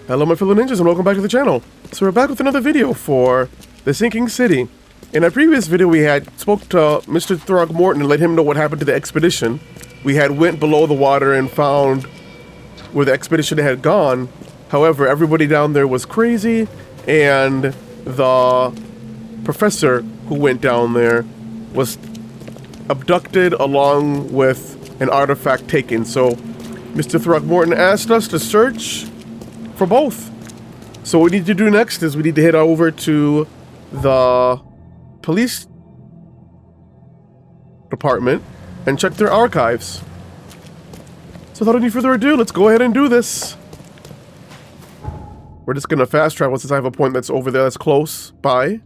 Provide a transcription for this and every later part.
Hello my fellow ninjas and welcome back to the channel. So we're back with another video for The Sinking City. In our previous video we had spoke to Mr. Throgmorton and let him know what happened to the expedition. We had went below the water and found where the expedition had gone. However, everybody down there was crazy and the professor who went down there was abducted along with an artifact taken. So Mr. Throgmorton asked us to search for both. So what we need to do next is we need to head over to the police department and check their archives. So without any further ado, let's go ahead and do this. We're just gonna fast travel since I have a point that's over there that's close by.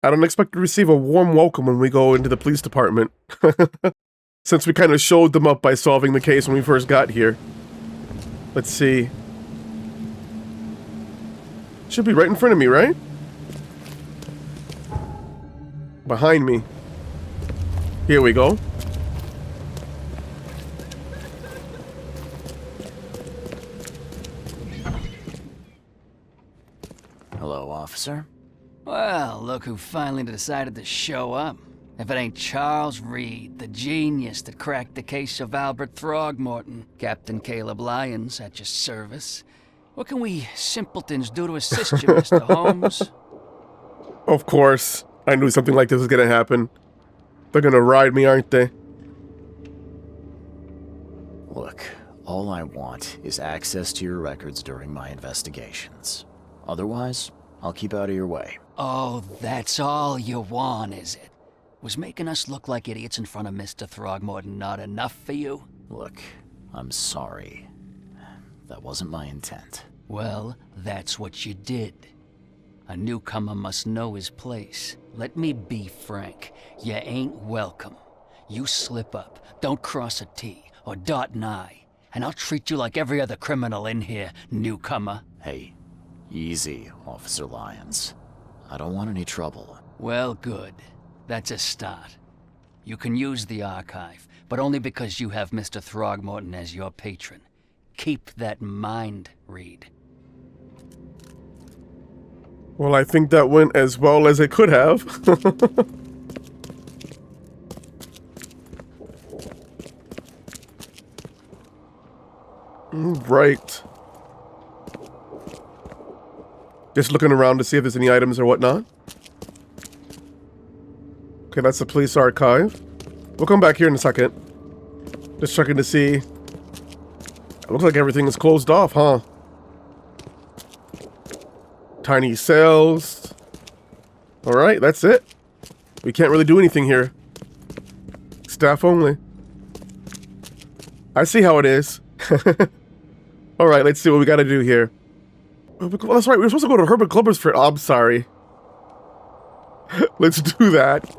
I don't expect to receive a warm welcome when we go into the police department. Since we kind of showed them up by solving the case when we first got here. Let's see. Should be right in front of me, right? Behind me. Here we go. Hello, officer. Well, look who finally decided to show up. If it ain't Charles Reed, the genius that cracked the case of Albert Throgmorton. Captain Caleb Lyons at your service. What can we simpletons do to assist you, Mr. Holmes? Of course. I knew something like this was gonna happen. They're gonna ride me, aren't they? Look, all I want is access to your records during my investigations. Otherwise, I'll keep out of your way. Oh, that's all you want, is it? Was making us look like idiots in front of Mr. Throgmorton not enough for you? Look, I'm sorry. That wasn't my intent. Well, that's what you did. A newcomer must know his place. Let me be frank. You ain't welcome. You slip up, don't cross a T or dot an I, and I'll treat you like every other criminal in here, newcomer. Hey, easy, Officer Lyons. I don't want any trouble. Well, good. That's a start. You can use the archive, but only because you have Mr. Throgmorton as your patron. Keep that in mind, Reed. Well, I think that went as well as it could have. Right. Just looking around to see if there's any items or whatnot. Okay, that's the police archive. We'll come back here in a second. Just checking to see. It looks like everything is closed off, huh? Tiny cells. Alright, that's it. We can't really do anything here. Staff only. I see how it is. Alright, let's see what we gotta do here. Oh, that's right, we were supposed to go to Herbert Clubber's for... Oh, I'm sorry. Let's do that.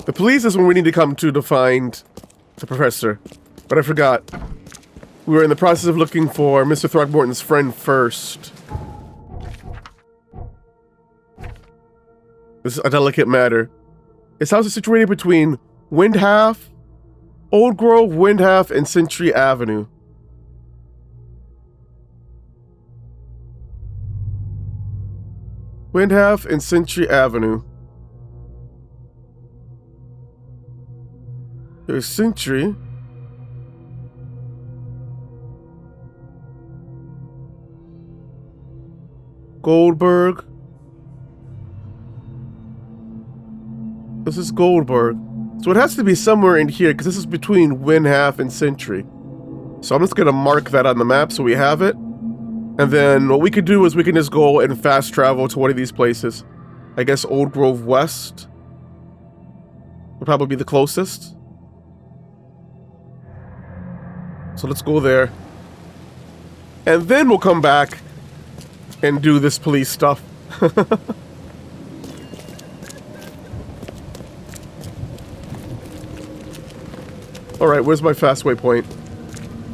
The police is when we need to come to find the professor. But I forgot. We were in the process of looking for Mr. Throgmorton's friend first. This is a delicate matter. His house is situated between Windhalf, Old Grove, Windhalf, and Century Avenue. Windhalf and Century Avenue. There's Century. Goldberg. This is Goldberg. So it has to be somewhere in here because this is between Windhalf and Century. So I'm just going to mark that on the map so we have it. And then what we could do is we can just go and fast travel to one of these places. I guess Old Grove West would probably be the closest. So let's go there. And then we'll come back and do this police stuff. Alright, where's my fast waypoint?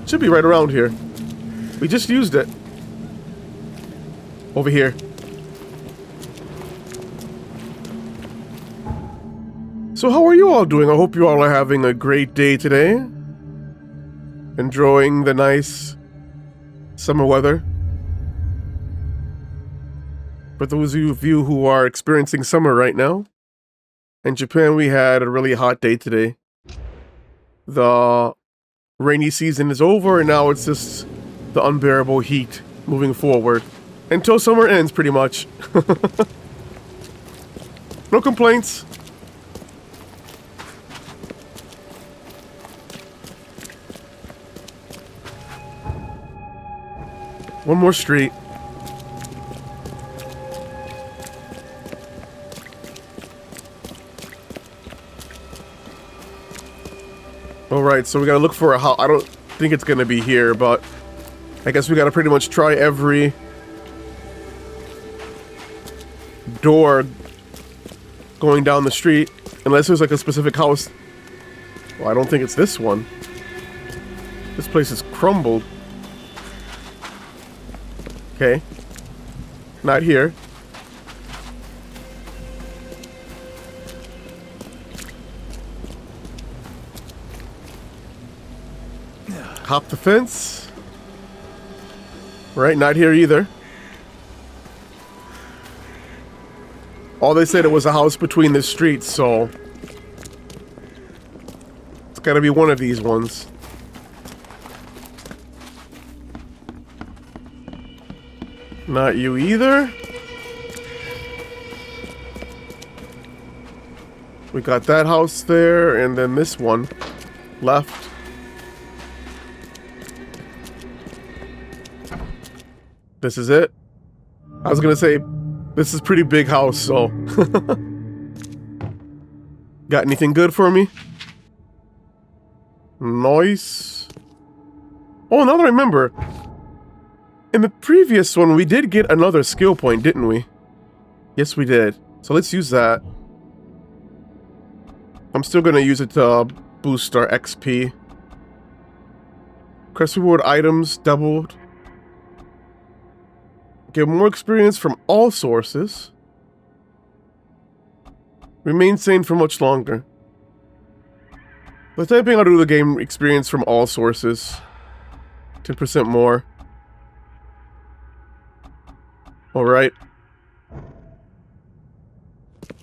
Should be right around here. We just used it. Over here. So how are you all doing? I hope you all are having a great day today. Enjoying the nice summer weather. For those of you who are experiencing summer right now, in Japan we had a really hot day today. The rainy season is over and now it's just the unbearable heat moving forward. Until summer ends, pretty much. No complaints. One more street. Alright, so we gotta look for a house. I don't think it's gonna be here, but I guess we gotta pretty much try every door going down the street, unless there's like a specific house. Well, I don't think it's this one. This place is crumbled. Okay. Not here. Hop the fence. Right, not here either. All they said it was a house between the streets, so it's gotta be one of these ones. Not you either. We got that house there, and then this one left. This is it. I was gonna say, this is a pretty big house, so. Got anything good for me? Nice. Oh, now that I remember, in the previous one, we did get another skill point, didn't we? Yes, we did. So let's use that. I'm still gonna use it to boost our XP. Quest reward items doubled. Get more experience from all sources. Remain sane for much longer. The time being, I'll do the game experience from all sources. 10% more. Alright.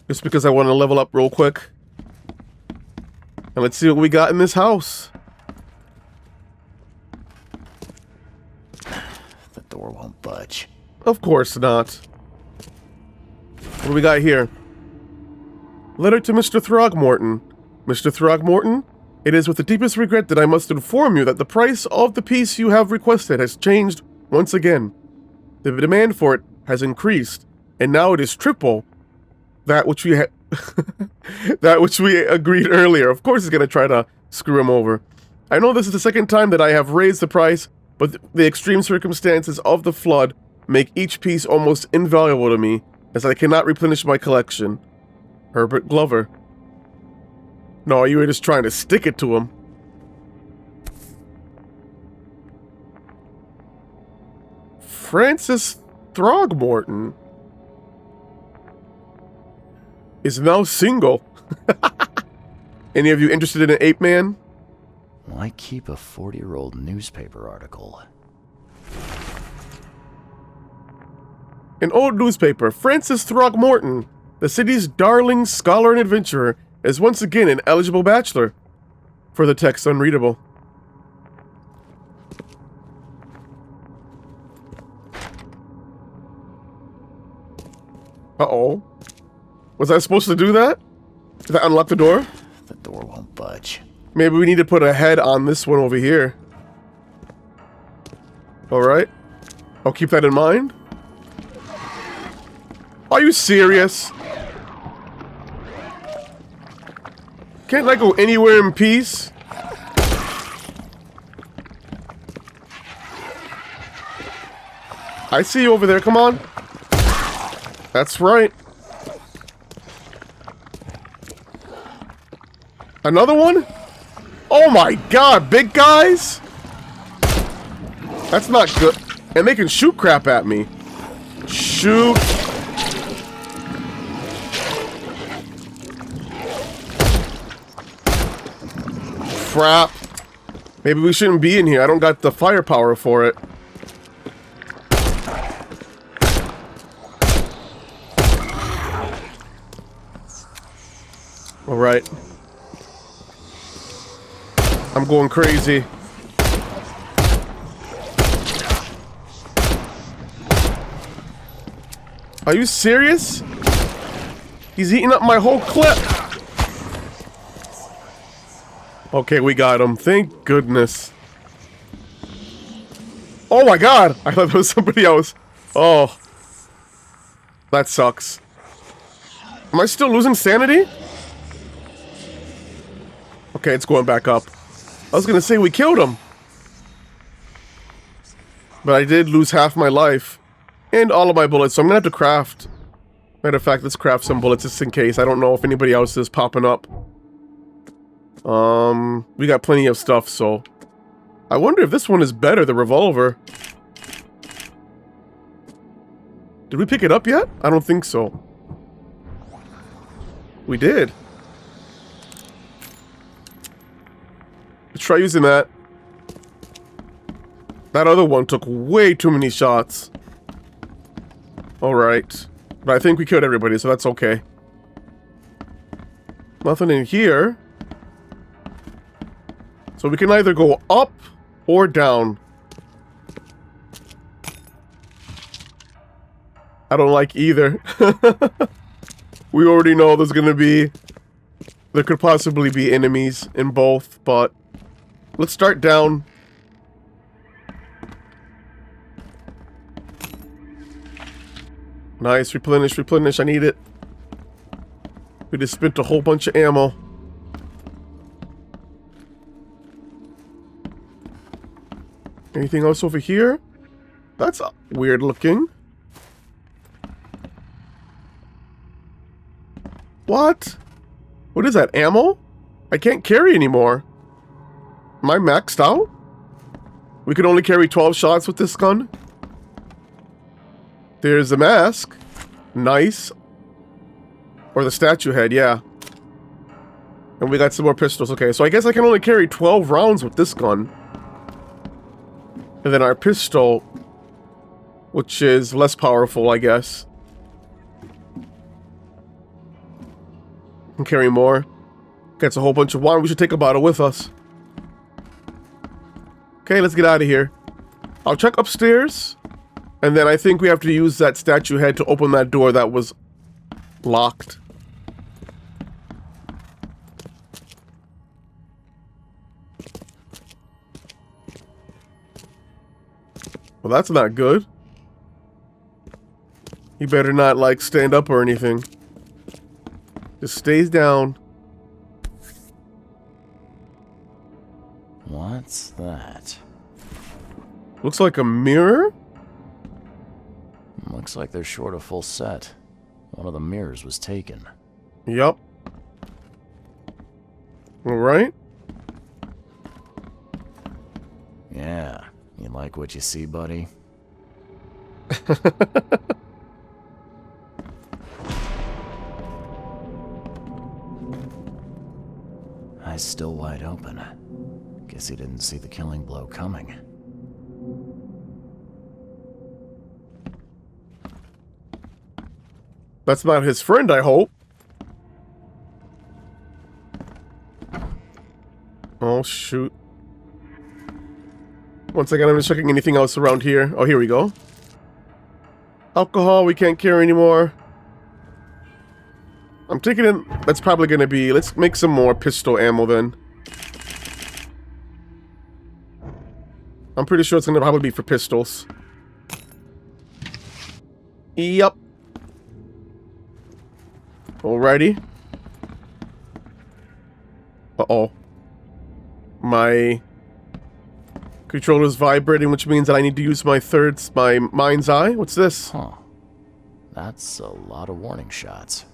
Just because I want to level up real quick. And let's see what we got in this house. The door won't budge. Of course not. What do we got here? Letter to Mr. Throgmorton. Mr. Throgmorton, it is with the deepest regret that I must inform you that the price of the piece you have requested has changed once again. The demand for it has increased, and now it is triple that which we that which we agreed earlier. Of course he's going to try to screw him over. I know this is the second time that I have raised the price, but the extreme circumstances of the flood make each piece almost invaluable to me, as I cannot replenish my collection. Herbert Glover. No, you were just trying to stick it to him. Francis Throgmorton is now single. Any of you interested in an ape man? Why keep a 40-year-old newspaper article? An old newspaper, Francis Throgmorton, the city's darling scholar and adventurer, is once again an eligible bachelor. For the text unreadable. Uh-oh. Was I supposed to do that? Did that unlock the door? The door won't budge. Maybe we need to put a head on this one over here. Alright. I'll keep that in mind. Are you serious? Can't I go anywhere in peace? I see you over there, come on. That's right. Another one? Oh my god, big guys? That's not good. And they can shoot crap at me. Shoot. crap. Maybe we shouldn't be in here. I don't got the firepower for it. Alright. I'm going crazy. Are you serious? He's eating up my whole clip. Okay, we got him. Thank goodness. Oh my god! I thought that was somebody else. Oh. That sucks. Am I still losing sanity? Okay, it's going back up. I was gonna say we killed him. But I did lose half my life. And all of my bullets, so I'm gonna have to craft. Matter of fact, let's craft some bullets just in case. I don't know if anybody else is popping up. We got plenty of stuff, so... I wonder if this one is better, the revolver. Did we pick it up yet? I don't think so. We did. Let's try using that. That other one took way too many shots. Alright. But I think we killed everybody, so that's okay. Nothing in here. So we can either go up or down. I don't like either. We already know there's gonna be... There could possibly be enemies in both, but... Let's start down. Nice, replenish, replenish, I need it. We just spent a whole bunch of ammo. Anything else over here? That's weird looking. What? What is that, ammo? I can't carry anymore. Am I maxed out? We can only carry 12 shots with this gun? There's a mask. Nice. Or the statue head, yeah. And we got some more pistols. Okay, so I guess I can only carry 12 rounds with this gun. And then our pistol, which is less powerful, I guess. Can carry more. Gets a whole bunch of wine. We should take a bottle with us. Okay, let's get out of here. I'll check upstairs. And then I think we have to use that statue head to open that door that was locked. Well, that's not good. He better not, like, stand up or anything. Just stays down. What's that? Looks like a mirror? Looks like they're short a full set. One of the mirrors was taken. Yup. Alright. Yeah. You like what you see, buddy? Eyes still wide open. Guess he didn't see the killing blow coming. That's not his friend, I hope. Oh, shoot. Once again, I'm just checking anything else around here. Oh, here we go. Alcohol, we can't carry anymore. I'm taking in... That's probably going to be... Let's make some more pistol ammo then. I'm pretty sure it's going to probably be for pistols. Yep. Alrighty. Uh-oh. My controller's vibrating, which means that I need to use my mind's eye. What's this? Huh. That's a lot of warning shots.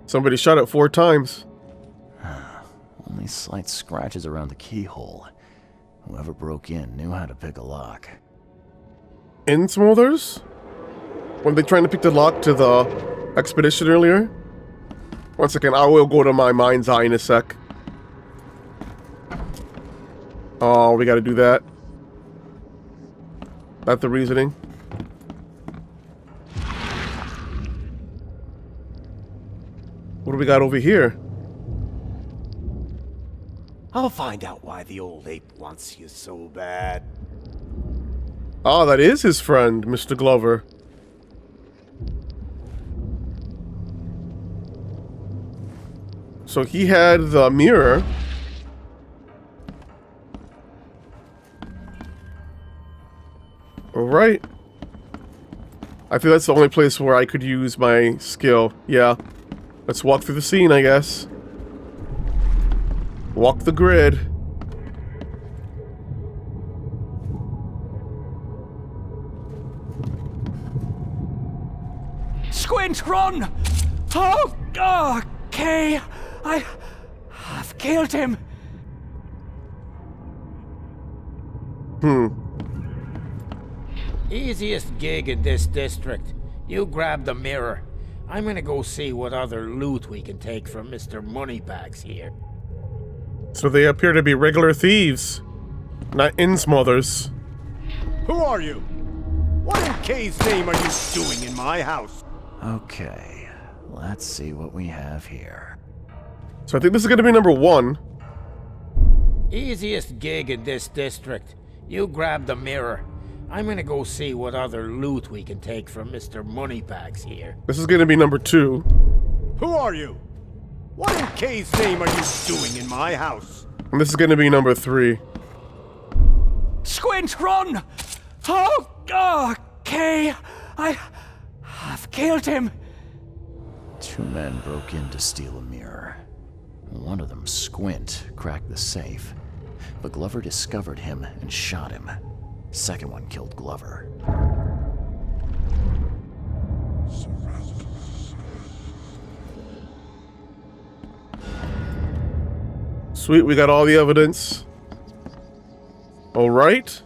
Somebody shot it 4 times. Only slight scratches around the keyhole. Whoever broke in knew how to pick a lock. In Smothers? When they trying to pick the lock to the expedition earlier? Once again, I will go to my mind's eye in a sec. Oh, we gotta do that. That's the reasoning. What do we got over here? I'll find out why the old ape wants you so bad. Oh, that is his friend, Mr. Glover. So he had the mirror. Alright. I think that's the only place where I could use my skill. Yeah. Let's walk through the scene, I guess. Walk the grid. Squint, run! Oh, okay. I've killed him. Easiest gig in this district. You grab the mirror. I'm gonna go see what other loot we can take from Mr. Moneybags here. So they appear to be regular thieves, not in-smothers. Who are you? What in K's name are you doing in my house? Okay, let's see what we have here. So I think this is going to be number 1. Easiest gig in this district. You grab the mirror. I'm gonna go see what other loot we can take from Mr. Moneybags here. This is going to be number 2. Who are you? What in K's name are you doing in my house? And this is going to be number 3. Squint, run! Oh, okay. I've killed him. 2 men broke in to steal a mirror. One of them, Squint, cracked the safe, but Glover discovered him and shot him. Second one killed Glover. Sweet, we got all the evidence. Alright.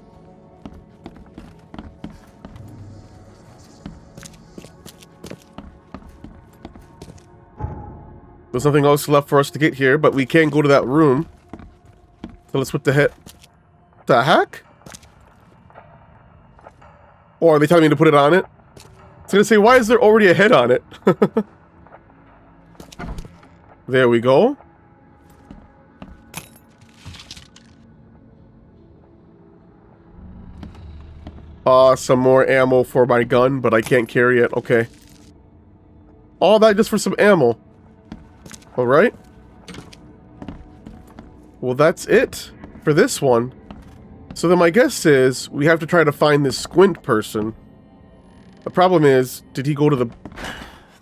There's nothing else left for us to get here, but we can go to that room. So let's whip the head. The heck? Or are they telling me to put it on it? I was gonna say, why is there already a head on it? There we go. Some more ammo for my gun, but I can't carry it. Okay. All that just for some ammo. Alright. Well, that's it for this one. So then my guess is we have to try to find this Squint person. The problem is, did he go to the...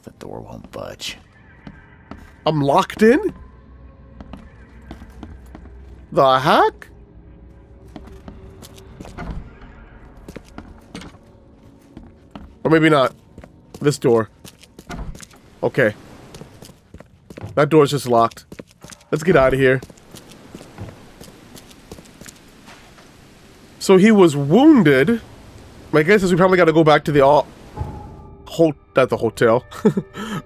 The door won't budge. I'm locked in? The heck? Or maybe not. This door. Okay. That door's just locked. Let's get out of here. So he was wounded. My guess is we probably got to go back to the not the hotel.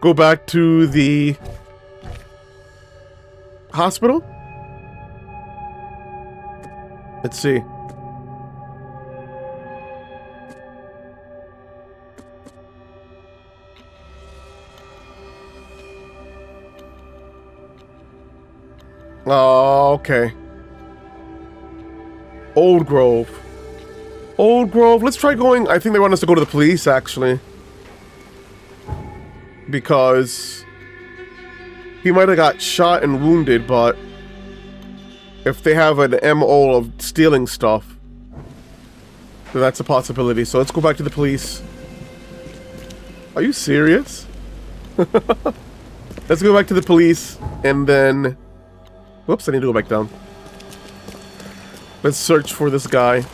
Go back to the hospital. Let's see. Oh, okay. Old Grove. Old Grove. Let's try going... I think they want us to go to the police, actually. Because... he might have got shot and wounded, but... if they have an MO of stealing stuff... then that's a possibility. So let's go back to the police. Are you serious? Let's go back to the police, and then... whoops, I need to go back down. Let's search for this guy.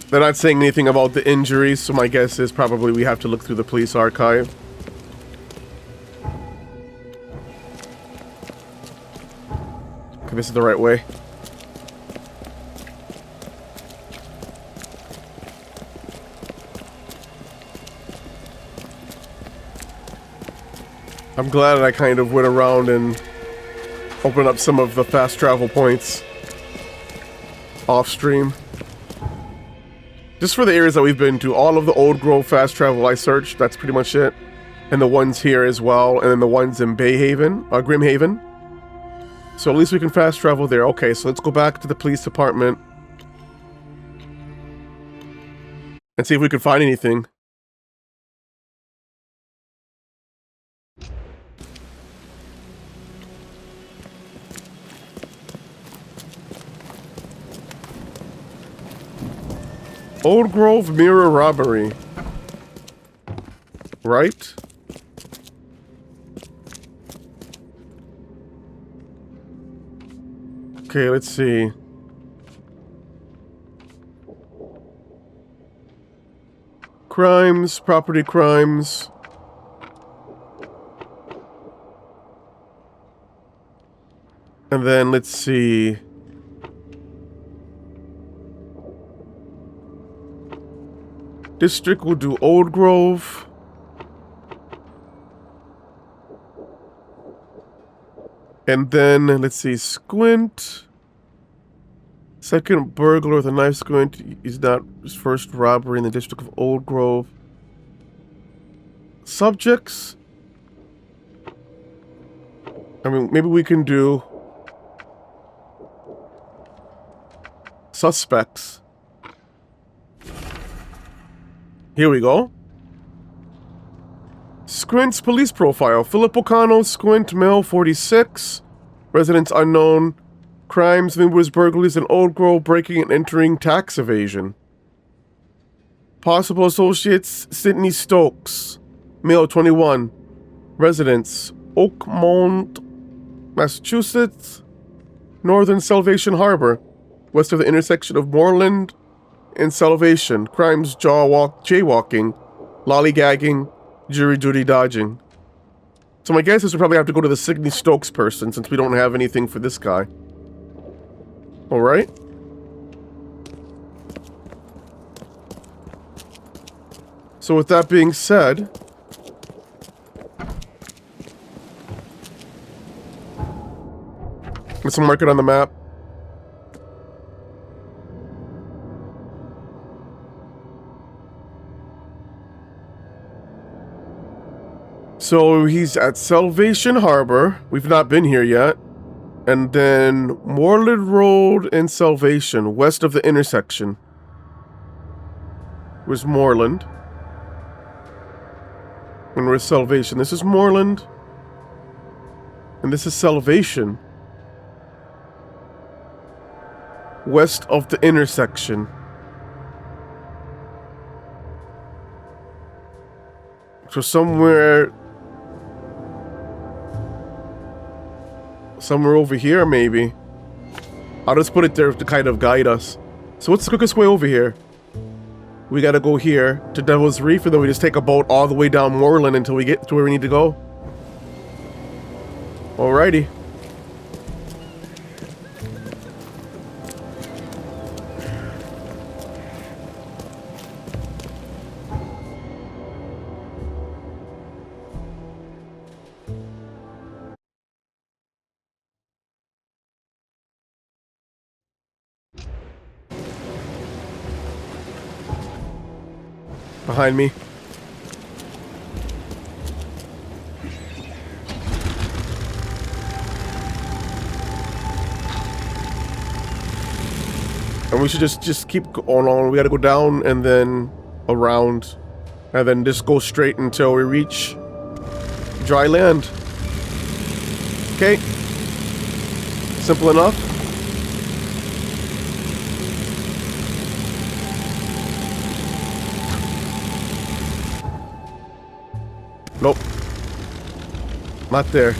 They're not saying anything about the injuries, so my guess is probably we have to look through the police archive. Okay, this is the right way. I'm glad I kind of went around and opened up some of the fast travel points off stream. Just for the areas that we've been to, all of the Old Grove fast travel I searched, that's pretty much it. And the ones here as well, and then the ones in Grimhaven. So at least we can fast travel there. Okay, so let's go back to the police department and see if we can find anything. Old Grove mirror robbery. Right? Okay, let's see. Crimes, property crimes. And then let's see. District will do Old Grove. And then, let's see, Squint. Second burglar with a knife. Squint is not his first robbery in the district of Old Grove. Subjects. I mean, maybe we can do suspects. Here we go. Squint's police profile. Philip O'Connell, Squint, male, 46. Residence unknown. Crimes, members, burglaries, and Old Grove, breaking and entering, tax evasion. Possible associates, Sydney Stokes. Male, 21. Residence, Oakmont, Massachusetts. Northern Salvation Harbor. West of the intersection of Moreland and Salvation. Crimes, jaywalking, lollygagging, jury duty dodging. So my guess is we probably have to go to the Sydney Stokes person since we don't have anything for this guy. Alright. So with that being said, let's mark it on the map. So he's at Salvation Harbor. We've not been here yet. And then Moreland Road and Salvation, west of the intersection. Where's Moreland? And where's Salvation? This is Moreland. And this is Salvation. West of the intersection. So somewhere over here, maybe. I'll just put it there to kind of guide us. So what's the quickest way over here? We gotta go here to Devil's Reef, and then we just take a boat all the way down Moreland until we get to where we need to go. Alrighty. Behind me. And we should just keep going on. We gotta go down and then around. And then just go straight until we reach dry land. Okay. Simple enough. Nope. Not there.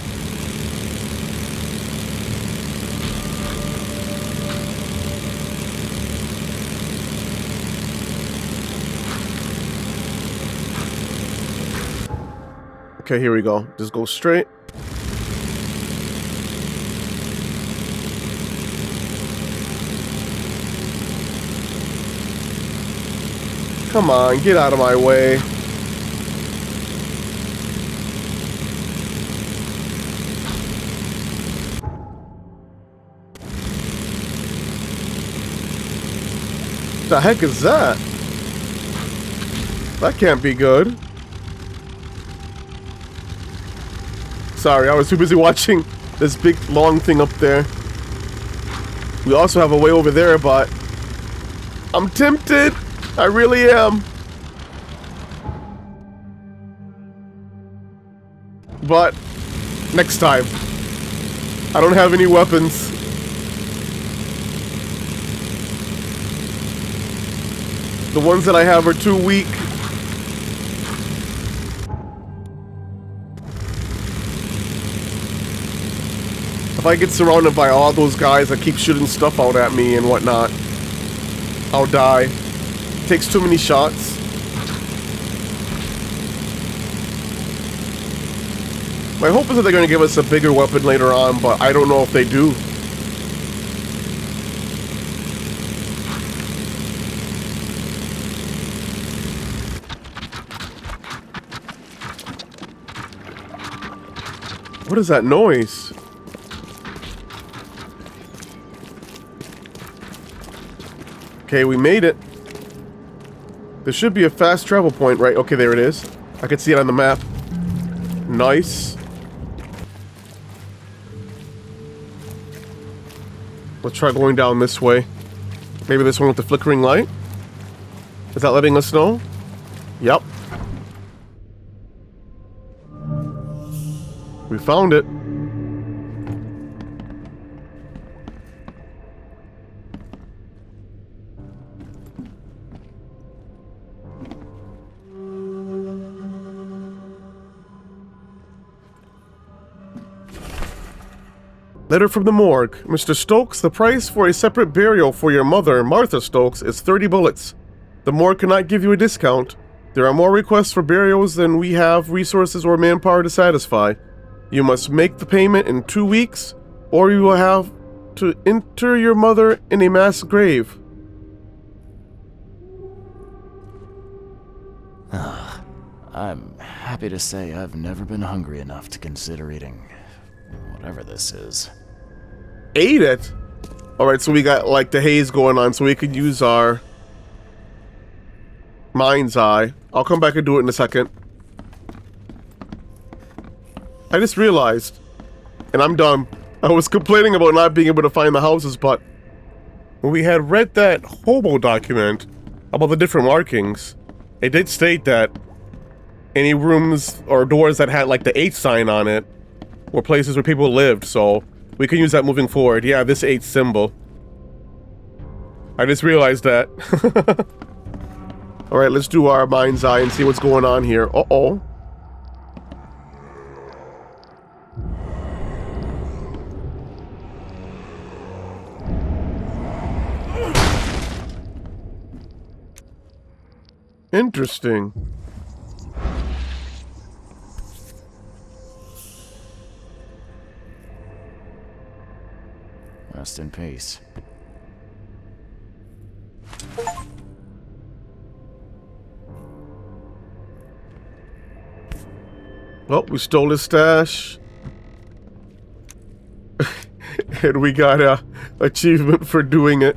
Okay, here we go. Just go straight. Come on, get out of my way. The heck is that? That can't be good. Sorry, I was too busy watching this big long thing up there. We also have a way over there, but I'm tempted. I really am. But next time. I don't have any weapons. The ones that I have are too weak. If I get surrounded by all those guys that keep shooting stuff out at me and whatnot, I'll die. It takes too many shots. My hope is that they're going to give us a bigger weapon later on, but I don't know if they do. What is that noise? Okay, we made it. There should be a fast travel point, right? Okay, there it is. I can see it on the map. Nice. Let's try going down this way. Maybe this one with the flickering light? Is that letting us know? Yep. We found it. Letter from the morgue. Mr. Stokes, the price for a separate burial for your mother, Martha Stokes, is 30 bullets. The morgue cannot give you a discount. There are more requests for burials than we have resources or manpower to satisfy. You must make the payment in 2 weeks, or you will have to inter your mother in a mass grave. I'm happy to say I've never been hungry enough to consider eating whatever this is. Ate it? Alright, so we got like the haze going on, so we could use our mind's eye. I'll come back and do it in a second. I just realized, and I'm done. I was complaining about not being able to find the houses, but when we had read that hobo document about the different markings, it did state that any rooms or doors that had like the H sign on it were places where people lived, so we can use that moving forward. Yeah, this H symbol. I just realized that. Alright, let's do our mind's eye and see what's going on here. Uh-oh. Interesting. Rest in peace. Well, we stole his stash. And we got a achievement for doing it.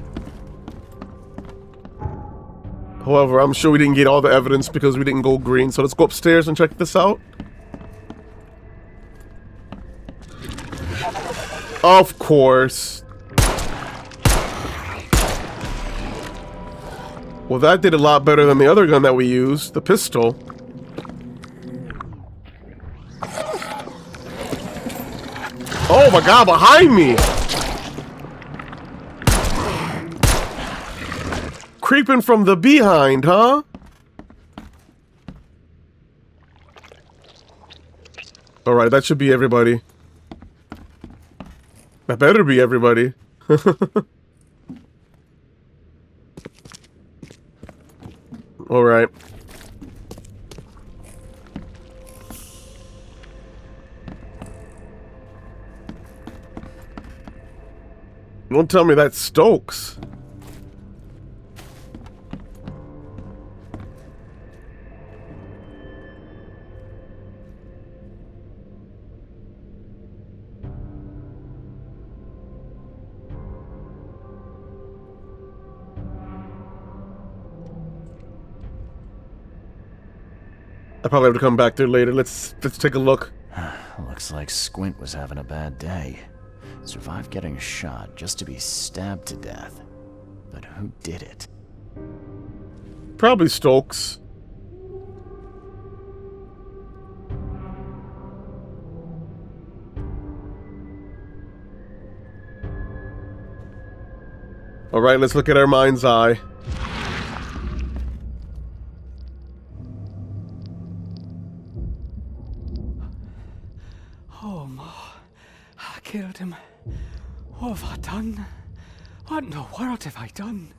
However, I'm sure we didn't get all the evidence because we didn't go green. So let's go upstairs and check this out. Of course. Well, that did a lot better than the other gun that we used, the pistol. Oh my god, behind me! Creeping from the behind, huh? Alright, that should be everybody. That better be everybody. Alright. Don't tell me that's Stokes. I probably have to come back there later. Let's take a look. Looks like Squint was having a bad day. Survived getting shot just to be stabbed to death. But who did it? Probably Stokes. Alright, let's look at our mind's eye. Oh, Ma. I killed him. What have I done? What in the world have I done?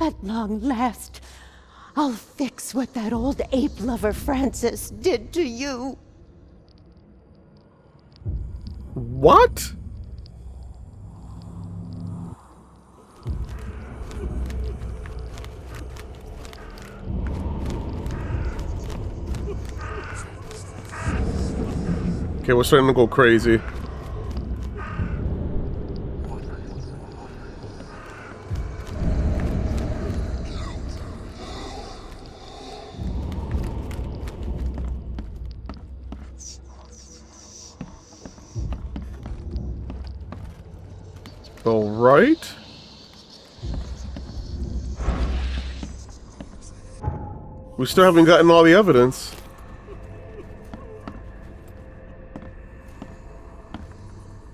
At long last, I'll fix what that old ape lover Francis did to you. What? Okay, we're starting to go crazy. All right. We still haven't gotten all the evidence.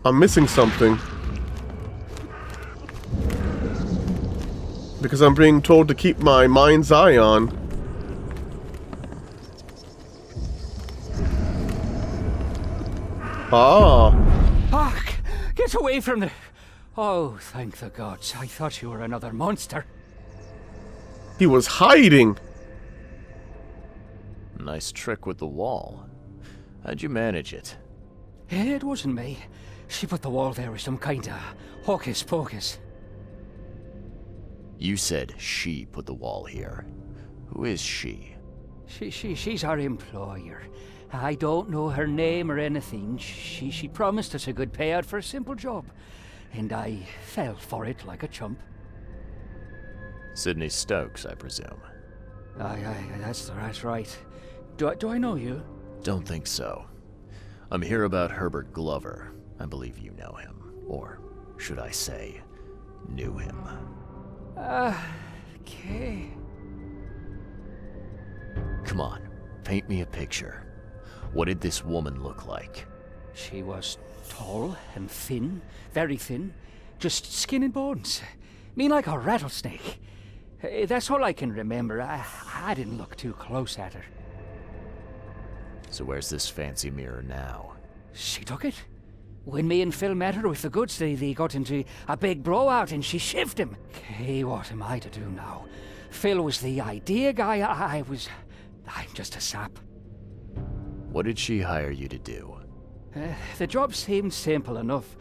I'm missing something. Because I'm being told to keep my mind's eye on. Ah. Fuck! Get away from the... Oh, thank the gods. I thought you were another monster. He was hiding. Nice trick with the wall. How'd you manage it? It wasn't me. She put the wall there with some kind of hocus pocus. You said she put the wall here. Who is she? She's our employer. I don't know her name or anything. She promised us a good payout for a simple job. And I fell for it like a chump. Sydney Stokes, I presume. Aye, that's right. Do I know you? Don't think so. I'm here about Herbert Glover. I believe you know him. Or should I say, knew him. Okay. Come on, paint me a picture. What did this woman look like? She was tall and thin, very thin. Just skin and bones. Mean like a rattlesnake. That's all I can remember. I didn't look too close at her. So where's this fancy mirror now? She took it. When me and Phil met her with the goods, they got into a big blowout and she shivved him. Okay, what am I to do now? Phil was the idea guy. I'm just a sap. What did she hire you to do? The job seemed simple enough.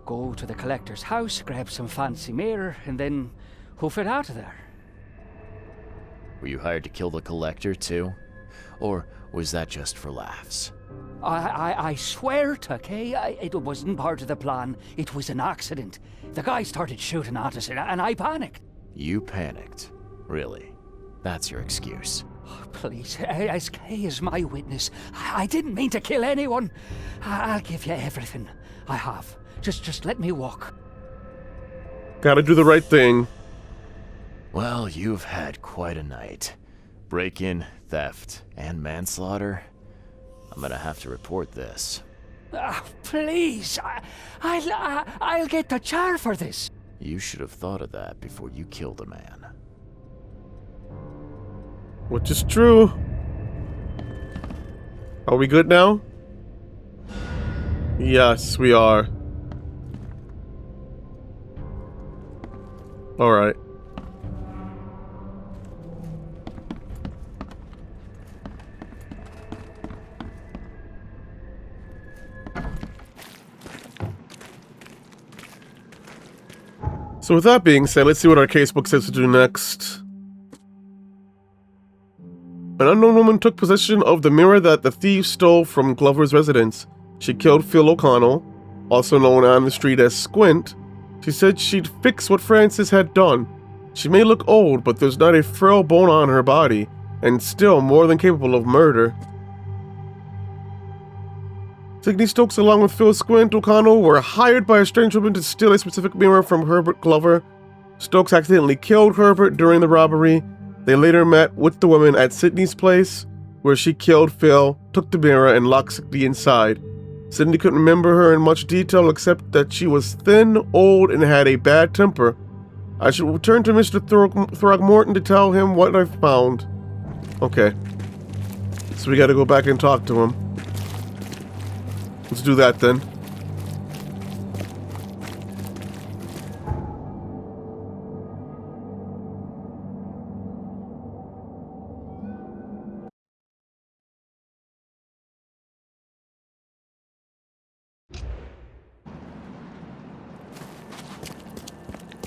Go to the collector's house, grab some fancy mirror, and then hoof it out of there. Were you hired to kill the collector too? Or was that just for laughs? I swear to Kay, it wasn't part of the plan. It was an accident. The guy started shooting at us, and I panicked. You panicked? Really? That's your excuse? Oh, please, as Kay is my witness, I didn't mean to kill anyone. I'll give you everything. I have. Just let me walk. Gotta do the right thing. Well, you've had quite a night. Break-in, theft, and manslaughter. I'm gonna have to report this. Please, I'll get the char for this. You should have thought of that before you killed a man. Which is true. Are we good now? Yes, we are. Alright. So with that being said, let's see what our casebook says to do next. An unknown woman took possession of the mirror that the thieves stole from Glover's residence. She killed Phil O'Connell, also known on the street as Squint. She said she'd fix what Francis had done. She may look old, but there's not a frail bone on her body, and still more than capable of murder. Sidney Stokes, along with Phil Squint O'Connell, were hired by a strange woman to steal a specific mirror from Herbert Glover. Stokes accidentally killed Herbert during the robbery. They later met with the woman at Sidney's place, where she killed Phil, took the mirror, and locked Sidney inside. Sidney couldn't remember her in much detail except that she was thin, old, and had a bad temper. I should return to Mr. Throgmorton to tell him what I found. Okay. So we gotta go back and talk to him. Let's do that then.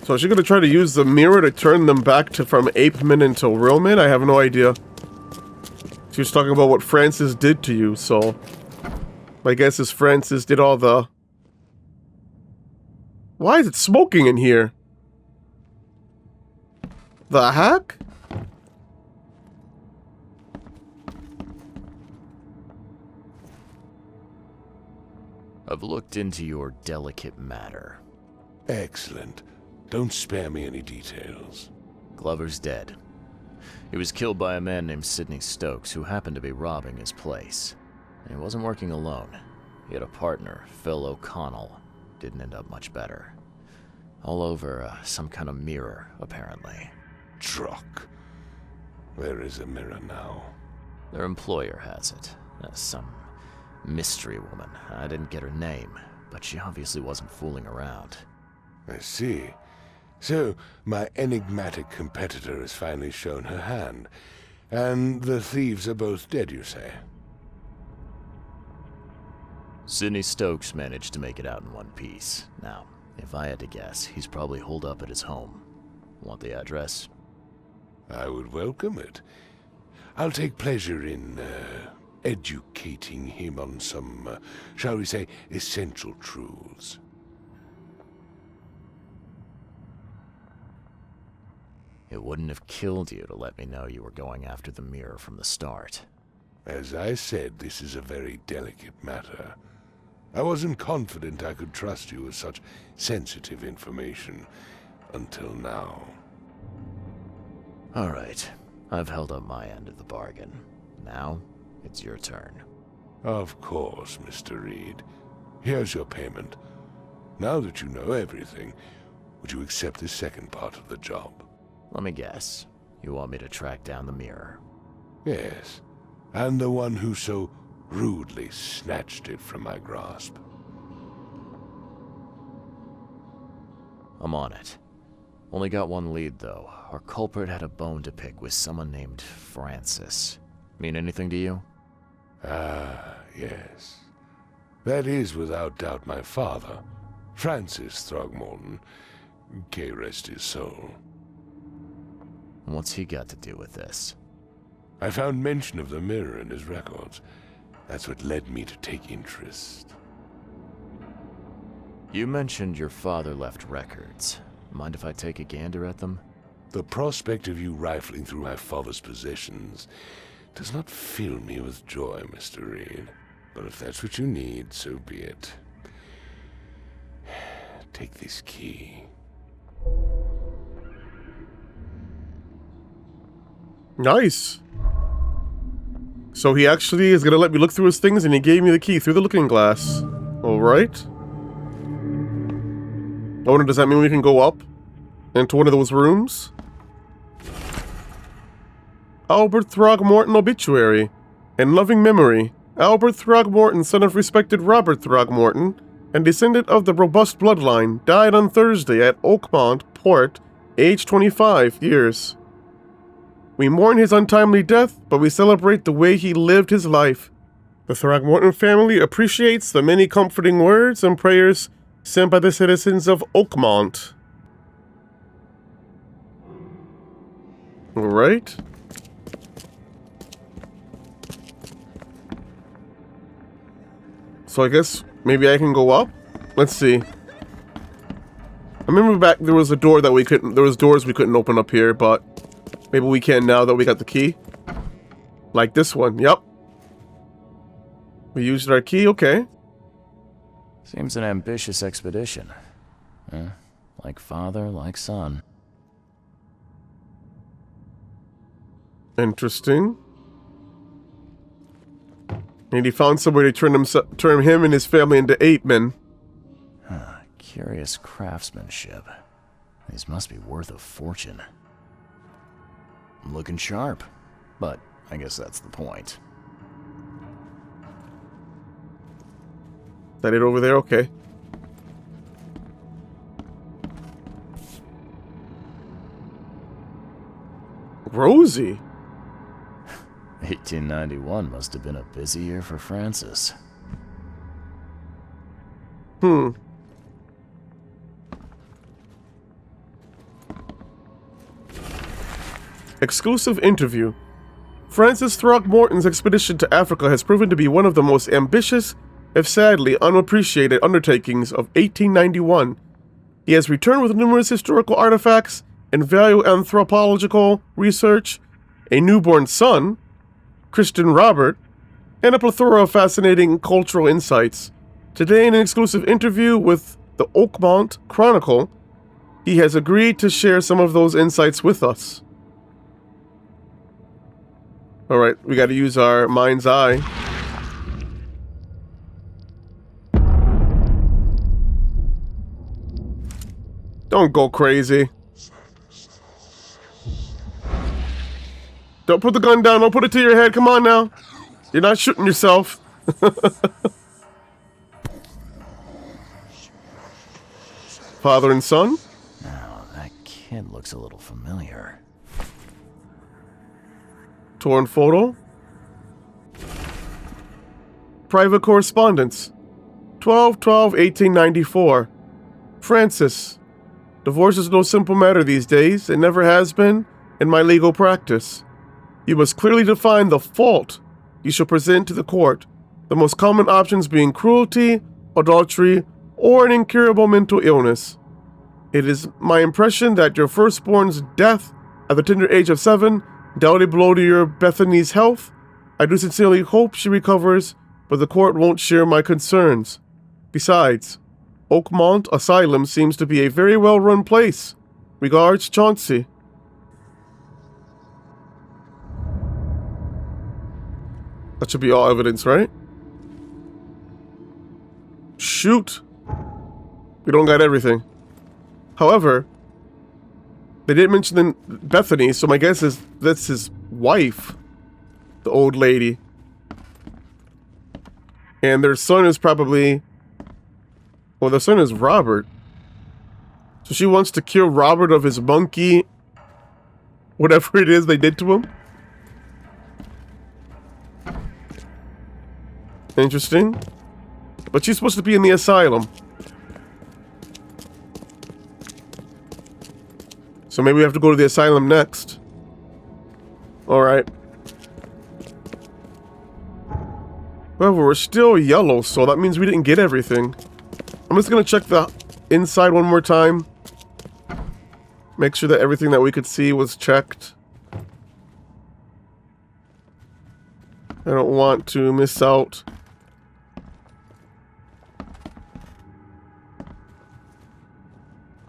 So is she gonna try to use the mirror to turn them back to from ape men into real men? I have no idea. She was talking about what Francis did to you, so my guess is Francis did all the... Why is it smoking in here? The heck? I've looked into your delicate matter. Excellent. Don't spare me any details. Glover's dead. He was killed by a man named Sidney Stokes, who happened to be robbing his place. And he wasn't working alone. He had a partner, Phil O'Connell. Didn't end up much better. All over some kind of mirror, apparently. Truck. Where is the mirror now? Their employer has it. Some mystery woman. I didn't get her name, but she obviously wasn't fooling around. I see. So, my enigmatic competitor has finally shown her hand. And the thieves are both dead, you say? Sidney Stokes managed to make it out in one piece. Now, if I had to guess, he's probably holed up at his home. Want the address? I would welcome it. I'll take pleasure in, educating him on some, shall we say, essential truths. It wouldn't have killed you to let me know you were going after the mirror from the start. As I said, this is a very delicate matter. I wasn't confident I could trust you with such sensitive information until now. All right. I've held up my end of the bargain. Now, it's your turn. Of course, Mr. Reed. Here's your payment. Now that you know everything, would you accept the second part of the job? Let me guess. You want me to track down the mirror? Yes, and the one who so rudely snatched it from my grasp. I'm on it. Only got one lead, though. Our culprit had a bone to pick with someone named Francis. Mean anything to you? Ah, yes. That is without doubt my father, Francis Throgmorton. May rest his soul. What's he got to do with this? I found mention of the mirror in his records. That's what led me to take interest. You mentioned your father left records. Mind if I take a gander at them? The prospect of you rifling through my father's possessions does not fill me with joy, Mr. Reed. But if that's what you need, so be it. Take this key. Nice. So he actually is gonna let me look through his things, and he gave me the key through the looking glass. Alright. Oh, and does that mean we can go up into one of those rooms? Albert Throgmorton obituary. In loving memory, Albert Throgmorton, son of respected Robert Throgmorton, and descendant of the robust bloodline, died on Thursday at Oakmont, Port, age 25 years. We mourn his untimely death, but we celebrate the way he lived his life. The Throgmorton family appreciates the many comforting words and prayers sent by the citizens of Oakmont. Alright. So I guess maybe I can go up? Let's see. I remember back there was a door that we couldn't, there was doors we couldn't open up here, but maybe we can now that we got the key. Like this one, yep. We used our key, okay. Seems an ambitious expedition. Like father, like son. Interesting. And he found somebody to turn him and his family into ape men. Curious craftsmanship. These must be worth a fortune. Looking sharp, but I guess that's the point. Is that it over there? Okay. Rosie. 1891 must have been a busy year for Francis. Exclusive interview. Francis Throgmorton's expedition to Africa has proven to be one of the most ambitious, if sadly unappreciated, undertakings of 1891. He has returned with numerous historical artifacts and valuable anthropological research, a newborn son, Christian Robert, and a plethora of fascinating cultural insights. Today, in an exclusive interview with the Oakmont Chronicle, he has agreed to share some of those insights with us. Alright, we gotta use our mind's eye. Don't go crazy. Don't put the gun down, don't put it to your head, come on now. You're not shooting yourself. Father and son? Now, that kid looks a little familiar. Torn photo. Private correspondence. 12/12/1894. Francis. Divorce is no simple matter these days. It never has been in my legal practice. You must clearly define the fault you shall present to the court, the most common options being cruelty, adultery, or an incurable mental illness. It is my impression that your firstborn's death at the tender age of 7 dealt a blow to your Bethany's health. I do sincerely hope she recovers, but the court won't share my concerns. Besides, Oakmont Asylum seems to be a very well-run place. Regards, Chauncey. That should be all evidence, right? Shoot. We don't got everything. However, they didn't mention Bethany, so my guess is that's his wife, the old lady. And their son is probably... Well, their son is Robert. So she wants to cure Robert of his monkey... whatever it is they did to him. Interesting. But she's supposed to be in the asylum. So maybe we have to go to the asylum next. Alright. Well, we're still yellow, so that means we didn't get everything. I'm just gonna check the inside one more time. Make sure that everything that we could see was checked. I don't want to miss out.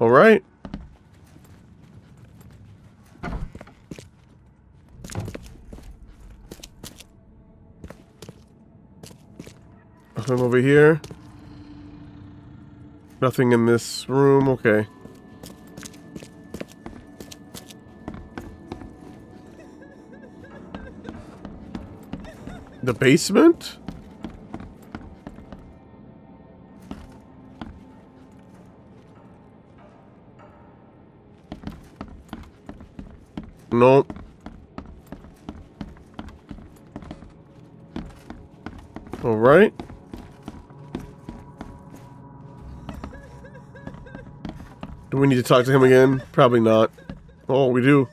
Alright. Nothing over here. Nothing in this room, okay. The basement? Nope. Alright. Do we need to talk to him again? Probably not. Oh, we do.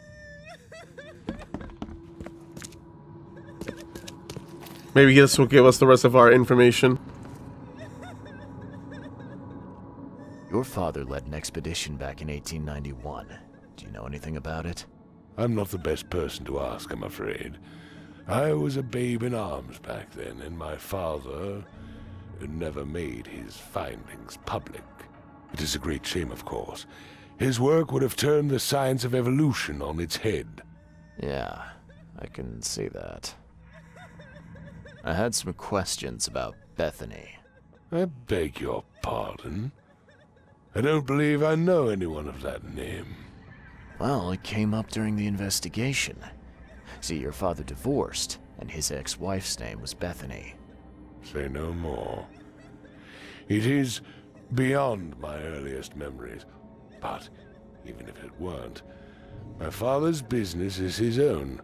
Maybe this will give us the rest of our information. father led an expedition back in 1891. Do you know anything about it? I'm not the best person to ask, I'm afraid. I was a babe in arms back then, and my father never made his findings public. It is a great shame, of course. His work would have turned the science of evolution on its head. Yeah, I can see that. I had some questions about Bethany. I beg your pardon? I don't believe I know anyone of that name. Well, it came up during the investigation. See, your father divorced, and his ex-wife's name was Bethany. Say no more. It is beyond my earliest memories. But even if it weren't, my father's business is his own.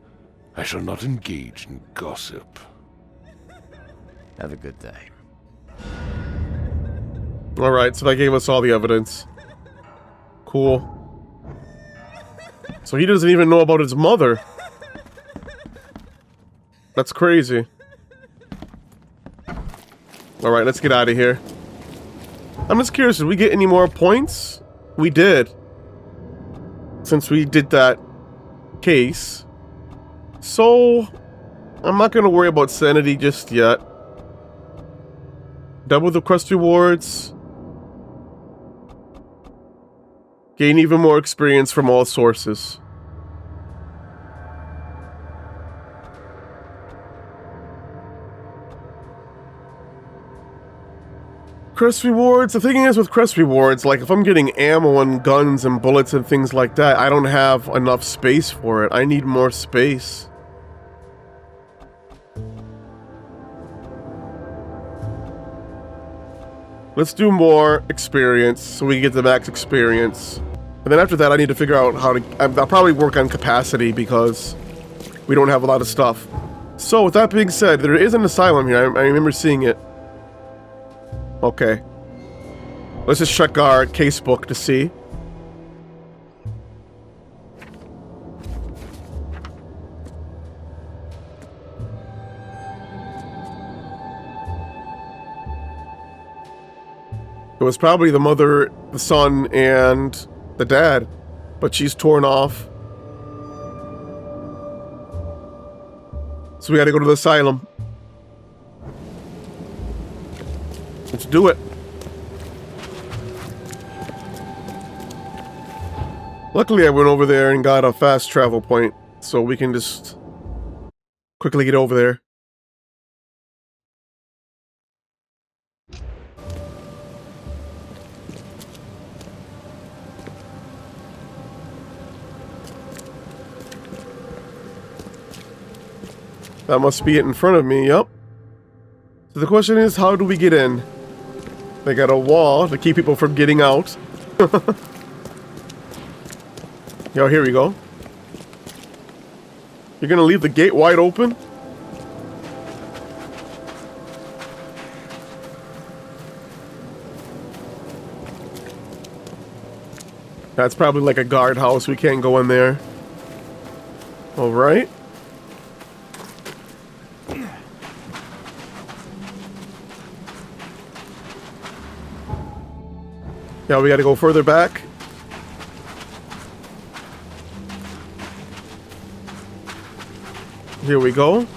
I shall not engage in gossip. Have a good day. Alright, so that gave us all the evidence. Cool. So he doesn't even know about his mother. That's crazy. Alright, let's get out of here. I'm just curious, did we get any more points? We did. Since we did that case. So, I'm not going to worry about sanity just yet. Double the quest rewards. Gain even more experience from all sources. Crest rewards, the thing is with crest rewards, like if I'm getting ammo and guns and bullets and things like that, I don't have enough space for it. I need more space. Let's do more experience so we can get the max experience. And then after that I need to figure out how to... I'll probably work on capacity because we don't have a lot of stuff. So with that being said, there is an asylum here. I remember seeing it. Okay. Let's just check our casebook to see. It was probably the mother, the son, and the dad, but she's torn off. So we gotta go to the asylum. Let's do it. Luckily I went over there and got a fast travel point, so we can just quickly get over there. That must be it in front of me, yup. So the question is, how do we get in? They got a wall to keep people from getting out. Yo, here we go. You're gonna leave the gate wide open? That's probably like a guardhouse. We can't go in there. Alright. Yeah, we gotta go further back. Here we go.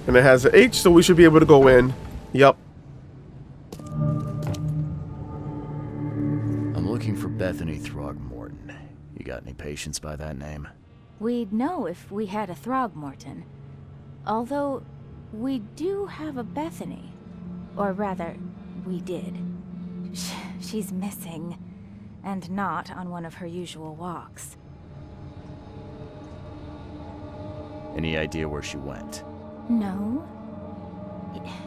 And it has an H, so we should be able to go in. Yup. I'm looking for Bethany Throgmorton. You got any patients by that name? We'd know if we had a Throgmorton. Although, we do have a Bethany. Or rather, we did. She's missing, and not on one of her usual walks. Any idea where she went? No.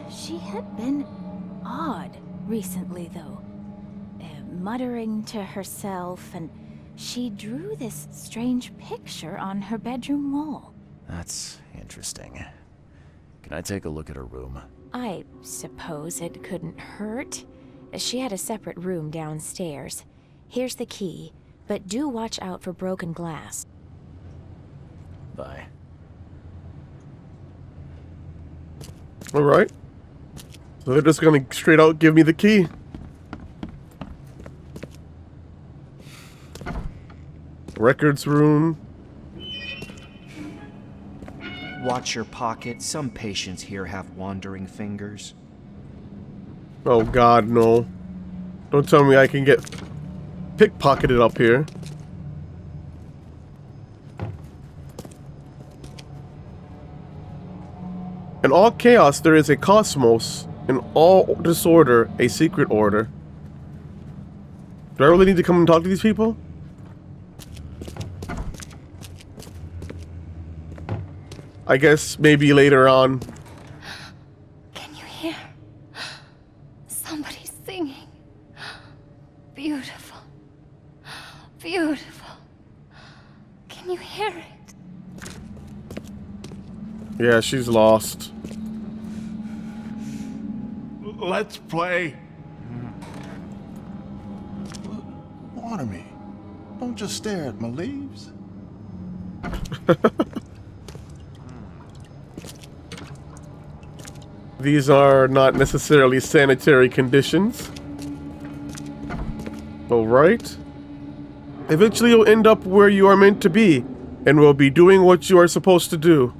She had been odd recently, though. Muttering to herself, and she drew this strange picture on her bedroom wall. That's interesting. Can I take a look at her room? I suppose it couldn't hurt. She had a separate room downstairs. Here's the key, but do watch out for broken glass. Bye. Alright. So they're just gonna straight out give me the key. Records room. Watch your pocket. Some patients here have wandering fingers. Oh God, no. Don't tell me I can get pickpocketed up here. In all chaos, there is a cosmos. In all disorder, a secret order. Do I really need to come and talk to these people? I guess maybe later on. Can you hear? Somebody singing. Beautiful. Beautiful. Can you hear it? Yeah, she's lost. Let's play. Water me. Don't just stare at my leaves. These are not necessarily sanitary conditions. Alright. Eventually you'll end up where you are meant to be, and will be doing what you are supposed to do.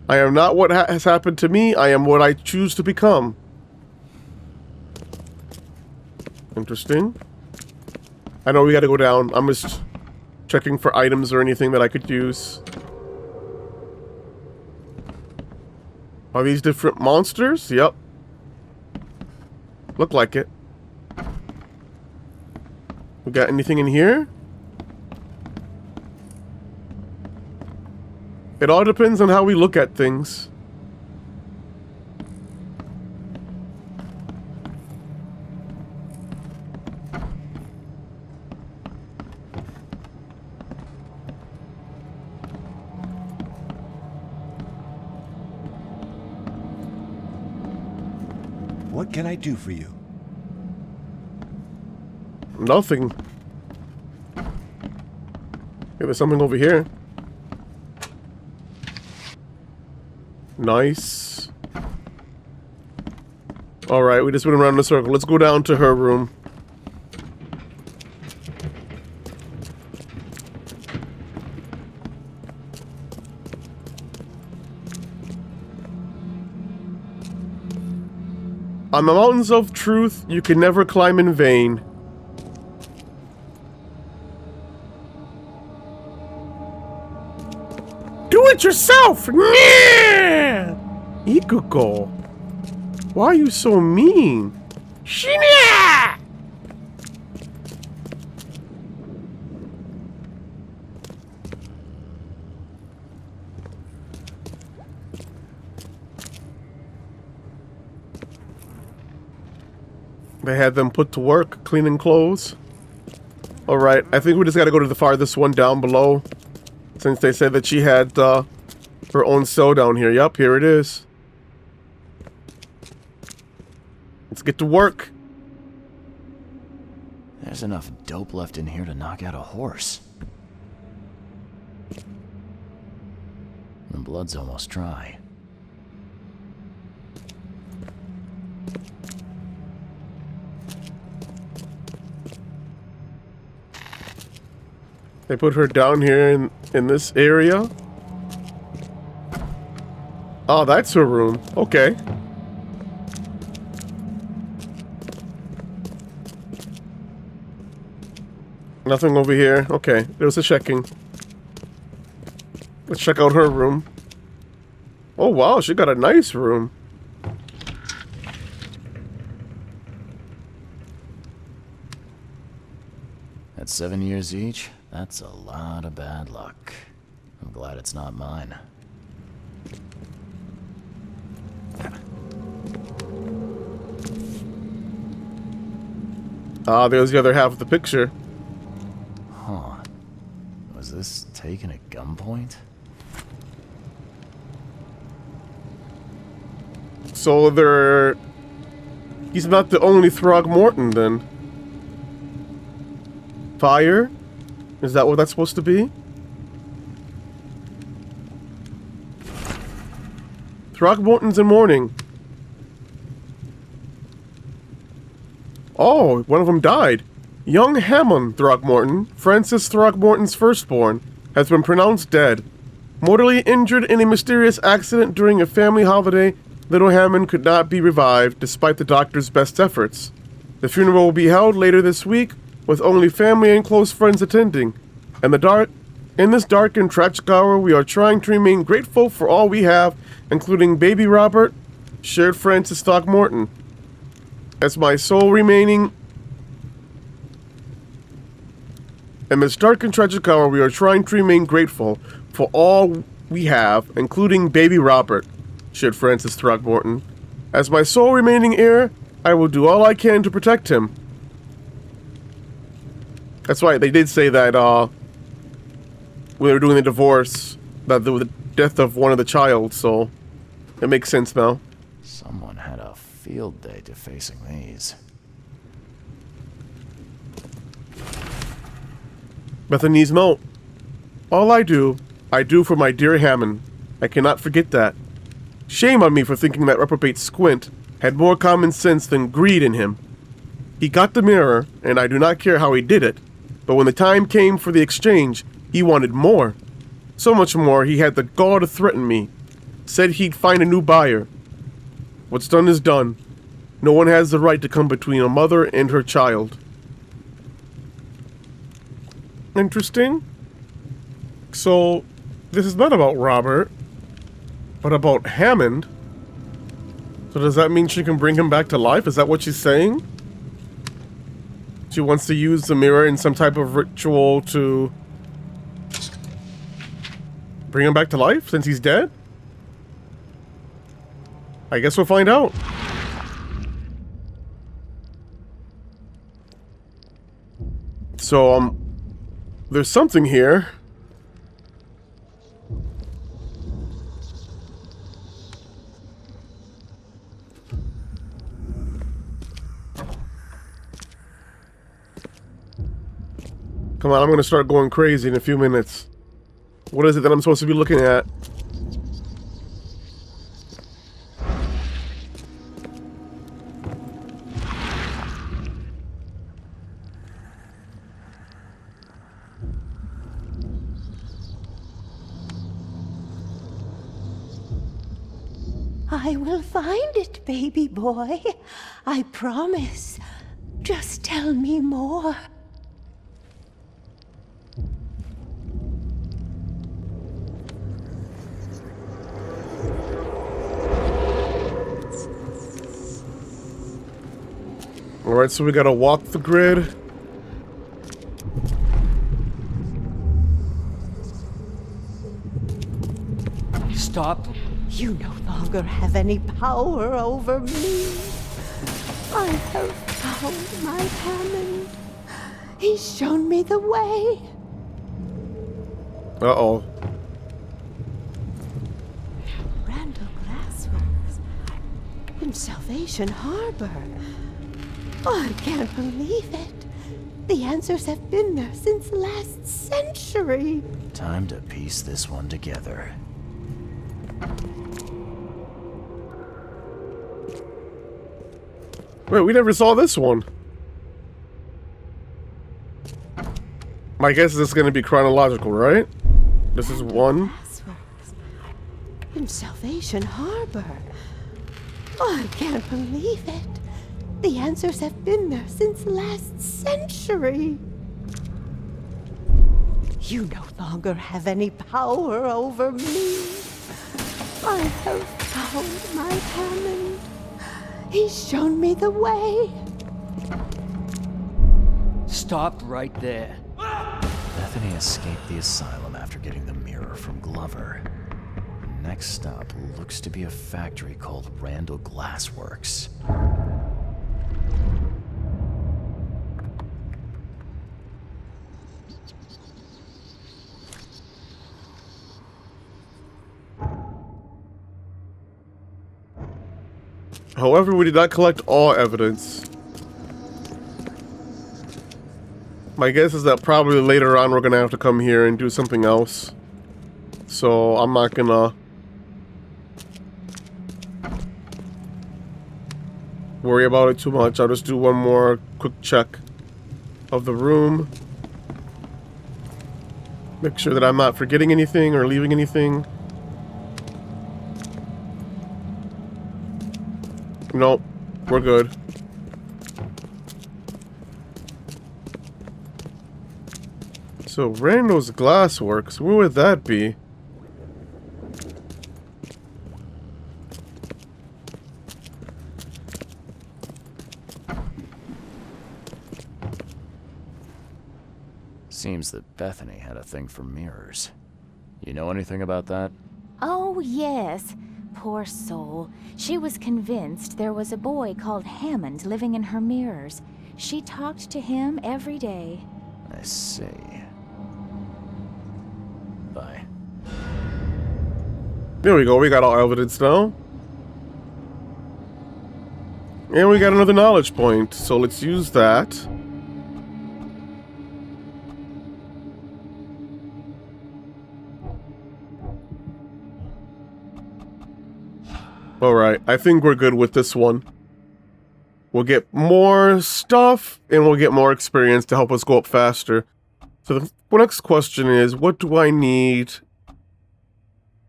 I am not what has happened to me, I am what I choose to become. Interesting. I know we gotta go down. I'm just checking for items or anything that I could use. Are these different monsters? Yep. Look like it. We got anything in here? It all depends on how we look at things. What can I do for you? Nothing. Okay, there's something over here. Nice. Alright, we just went around in a circle. Let's go down to her room. On the mountains of truth, you can never climb in vain. Do it yourself! Yeah! Ikuko. Why are you so mean? Shinya! They had them put to work cleaning clothes. Alright, I think we just gotta go to the farthest one down below. Since they said that she had her own cell down here. Yup, here it is. Let's get to work. There's enough dope left in here to knock out a horse. The blood's almost dry. They put her down here in this area. Oh, that's her room. Okay. Nothing over here. Okay, there was a checking. Let's check out her room. Oh wow, she got a nice room. At 7 years each, that's a lot of bad luck. I'm glad it's not mine. Ah, there's the other half of the picture. Huh. Was this taken at gunpoint? So he's not the only Throgmorton then. Fire? Is that what that's supposed to be? Throgmorton's in mourning. Oh, one of them died. Young Hammond Throgmorton, Francis Throgmorton's firstborn, has been pronounced dead. Mortally injured in a mysterious accident during a family holiday, little Hammond could not be revived despite the doctor's best efforts. The funeral will be held later this week, with only family and close friends attending. In this dark and tragic hour, we are trying to remain grateful for all we have, including baby Robert, shared Francis Throgmorton. As my soul remaining... In this dark and tragic hour, we are trying to remain grateful for all we have, including baby Robert, shared Francis Throgmorton. As my sole remaining heir, I will do all I can to protect him. That's right, they did say that, when they were doing the divorce, that the death of one of the child, so it makes sense now. Someone had a field day defacing these. Bethany's note. All I do for my dear Hammond. I cannot forget that. Shame on me for thinking that reprobate Squint had more common sense than greed in him. He got the mirror, and I do not care how he did it, but when the time came for the exchange, he wanted more. So much more, he had the gall to threaten me. Said he'd find a new buyer. What's done is done. No one has the right to come between a mother and her child. Interesting. So, this is not about Robert, but about Hammond. So does that mean she can bring him back to life? Is that what she's saying? She wants to use the mirror in some type of ritual to bring him back to life since he's dead? I guess we'll find out. So, there's something here. Come on, I'm gonna start going crazy in a few minutes. What is it that I'm supposed to be looking at? I will find it, baby boy. I promise. Just tell me more. Alright, so we gotta walk the grid. Stop. You no longer have any power over me. I have found my Hammond. He's shown me the way. Uh-oh. Randall Glassworks in Salvation Harbor. Oh, I can't believe it. The answers have been there since last century. Time to piece this one together. Wait, we never saw this one. My guess is it's gonna be chronological, right? This is one. In Salvation Harbor. Oh, I can't believe it. The answers have been there since last century. You no longer have any power over me. I have found my Hammond. He's shown me the way. Stop right there. Bethany escaped the asylum after getting the mirror from Glover. Next stop looks to be a factory called Randall Glassworks. However, we did not collect all evidence. My guess is that probably later on we're gonna have to come here and do something else. So I'm not gonna worry about it too much. I'll just do one more quick check of the room. Make sure that I'm not forgetting anything or leaving anything. Nope, we're good. So Randall's Glassworks, where would that be? Seems that Bethany had a thing for mirrors. You know anything about that? Oh, yes. Poor soul. She was convinced there was a boy called Hammond living in her mirrors. She talked to him every day. I see. Bye. There we go, we got all evidence now. And we got another knowledge point, so let's use that. Alright, I think we're good with this one. We'll get more stuff, and we'll get more experience to help us go up faster. So the next question is, what do I need?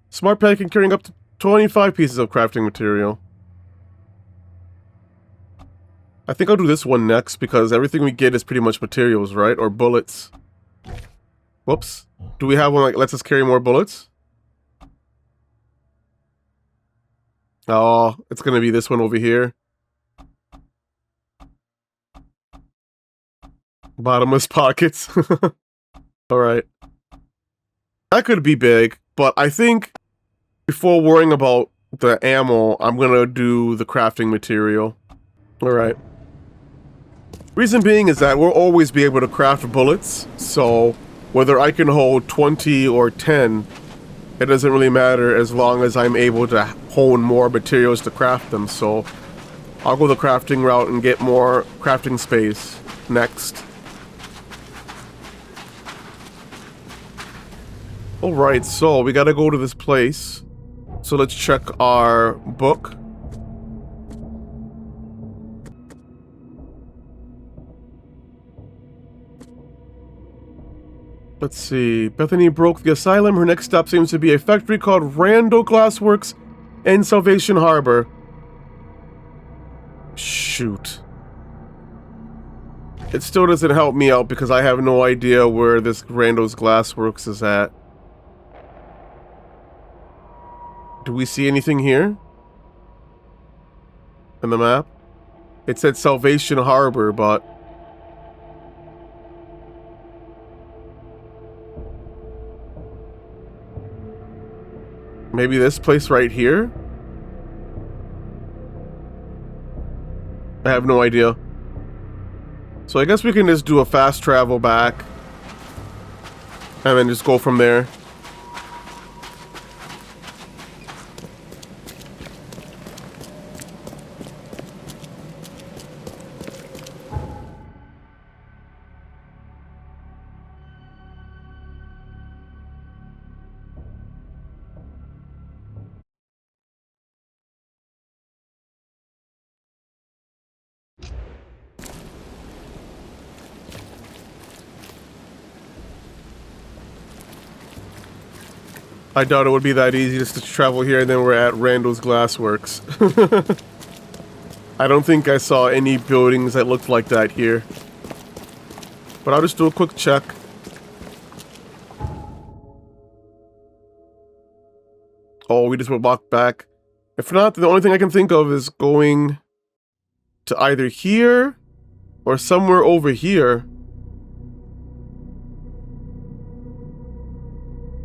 Smart packing carrying up to 25 pieces of crafting material. I think I'll do this one next, because everything we get is pretty much materials, right? Or bullets. Whoops. Do we have one that lets us carry more bullets? Oh, it's gonna be this one over here. Bottomless pockets. Alright. That could be big, but I think before worrying about the ammo, I'm gonna do the crafting material. Alright. Reason being is that we'll always be able to craft bullets, so whether I can hold 20 or 10, it doesn't really matter as long as I'm able to hone more materials to craft them, so I'll go the crafting route and get more crafting space next. Alright, so we gotta go to this place. So let's check our book. Let's see. Bethany broke the asylum. Her next stop seems to be a factory called Randall Glassworks in Salvation Harbor. Shoot. It still doesn't help me out because I have no idea where this Randall's Glassworks is at. Do we see anything here? On the map? It said Salvation Harbor, but... maybe this place right here? I have no idea. So I guess we can just do a fast travel back. And then just go from there. I doubt it would be that easy just to travel here and then we're at Randall's Glassworks. I don't think I saw any buildings that looked like that here. But I'll just do a quick check. Oh, we just went walk back. If not, the only thing I can think of is going to either here or somewhere over here.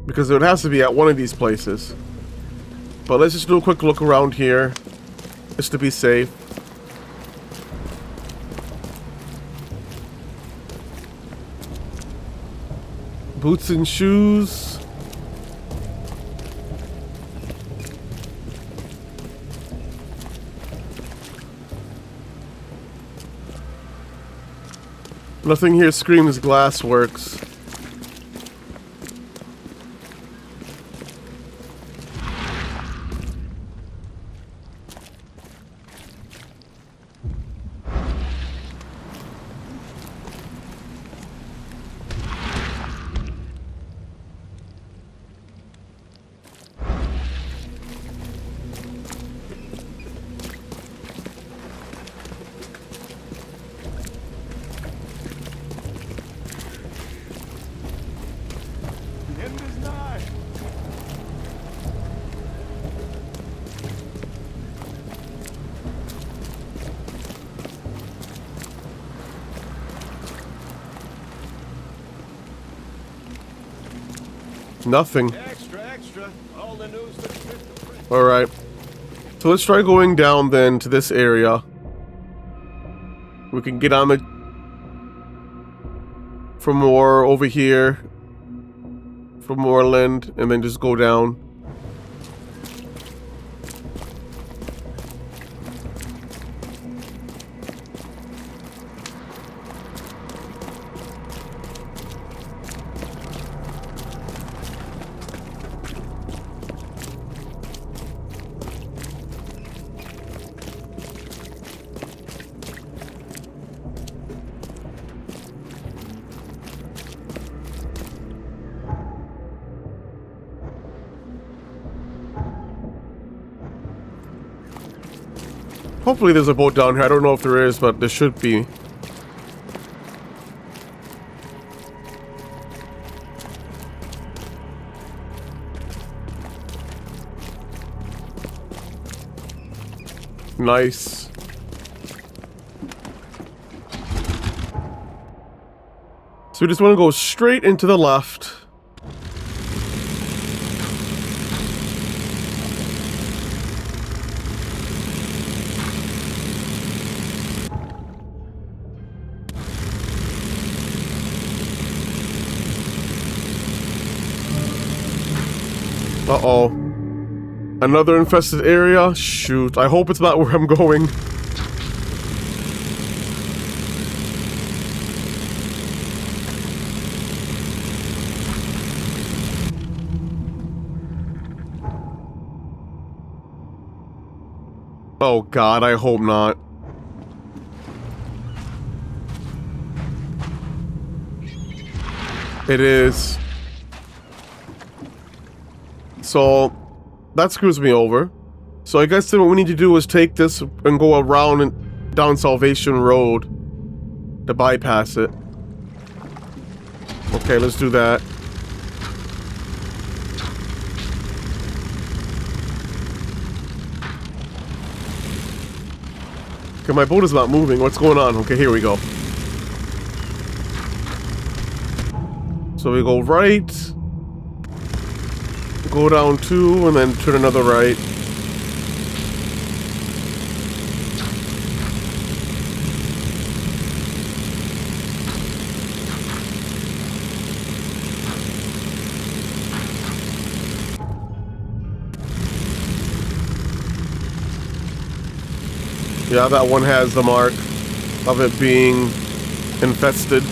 Because it has to be at one of these places. But let's just do a quick look around here, just to be safe. Boots and shoes. Nothing here screams Glassworks. Nothing. Extra. All the news that's fit to print. Alright. So let's try going down then to this area. We can get on the... for more over here. For Moreland, and then just go down. Hopefully there's a boat down here. I don't know if there is, but there should be. Nice. So we just want to go straight into the left. Uh-oh. Another infested area? Shoot. I hope it's not where I'm going. Oh God, I hope not. It is. So, that screws me over. So I guess then what we need to do is take this and go around and down Salvation Road to bypass it. Okay, let's do that. Okay, my boat is not moving. What's going on? Okay, here we go. So we go right. Go down 2 and then turn another right. Yeah, that one has the mark of it being infested.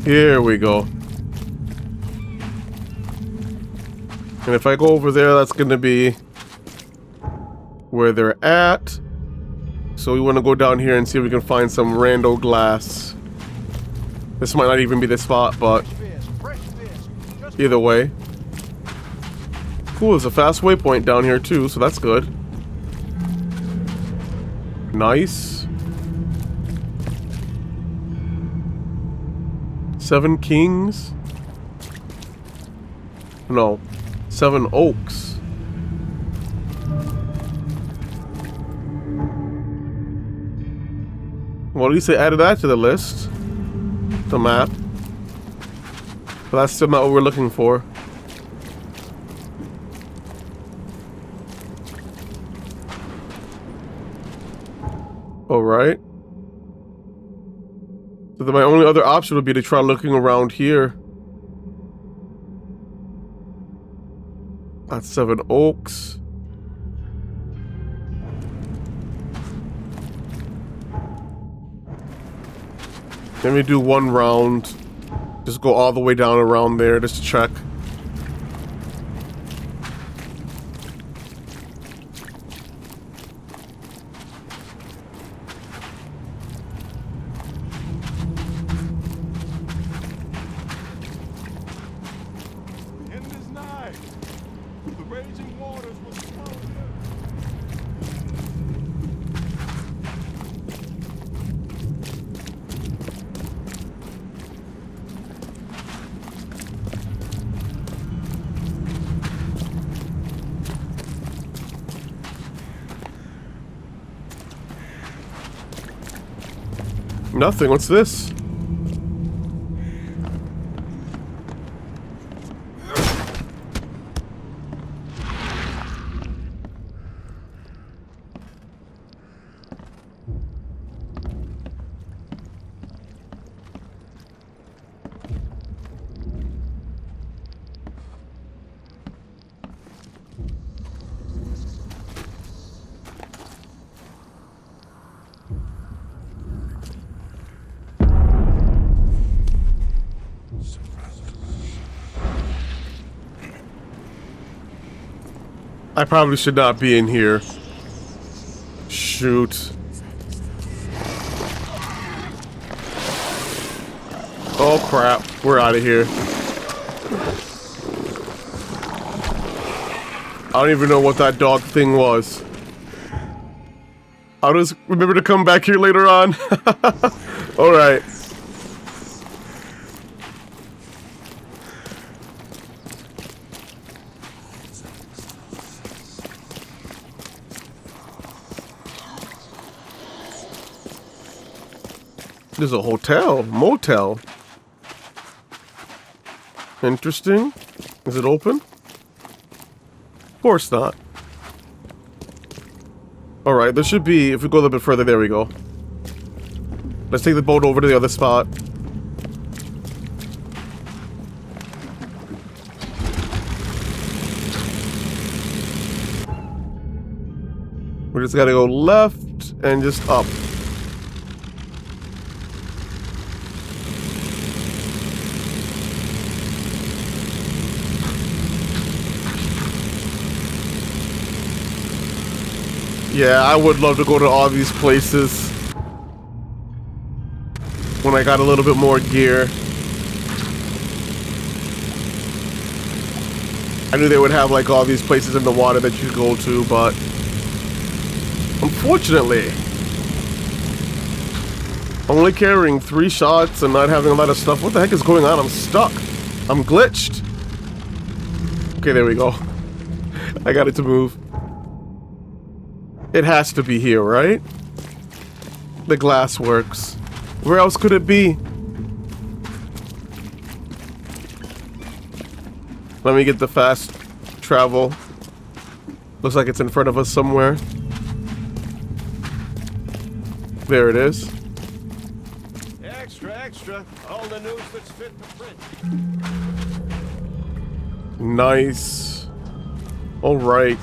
Here we go. And if I go over there, that's going to be where they're at. So we want to go down here and see if we can find some rando glass. This might not even be the spot, but either way. Cool, there's a fast waypoint down here too, so that's good. Nice. 7 Kings? No. 7 Oaks. Well, at least they added that to the list. The map. But that's still not what we're looking for. Alright. So then my only other option would be to try looking around here. That's 7 Oaks. Let me do one round. Just go all the way down around there just to check. Nothing. What's this? I probably should not be in here. Shoot. Oh crap, we're out of here. I don't even know what that dog thing was. I'll just remember to come back here later on. Alright. There's a hotel, motel. Interesting. Is it open? Of course not. Alright, there should be, if we go a little bit further, there we go. Let's take the boat over to the other spot. We just gotta go left and just up. Yeah, I would love to go to all these places when I got a little bit more gear. I knew they would have like all these places in the water that you go to, but unfortunately, only carrying 3 shots and not having a lot of stuff. What the heck is going on? I'm stuck. I'm glitched. Okay, there we go. I got it to move. It has to be here, right? The glass works. Where else could it be? Let me get the fast travel. Looks like it's in front of us somewhere. There it is. Extra, extra. All the news that's fit for print. Nice. All right.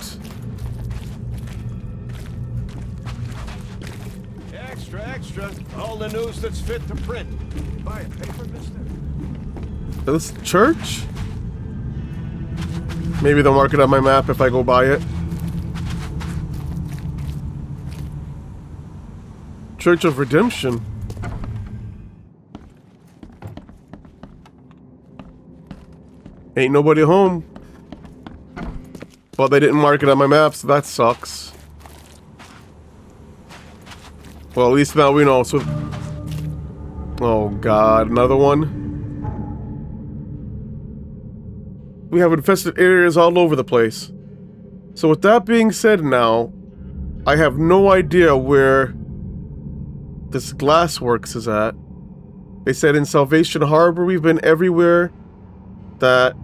Extra, extra. All the news that's fit to print. Buy a paper, mister? This church? Maybe they'll mark it on my map if I go by it. Church of Redemption. Ain't nobody home. Well, they didn't mark it on my map, so that sucks. Well, at least now we know. So, oh god, another one. We have infested areas all over the place. So with that being said now, I have no idea where this glassworks is at. They said in Salvation Harbor. We've been everywhere that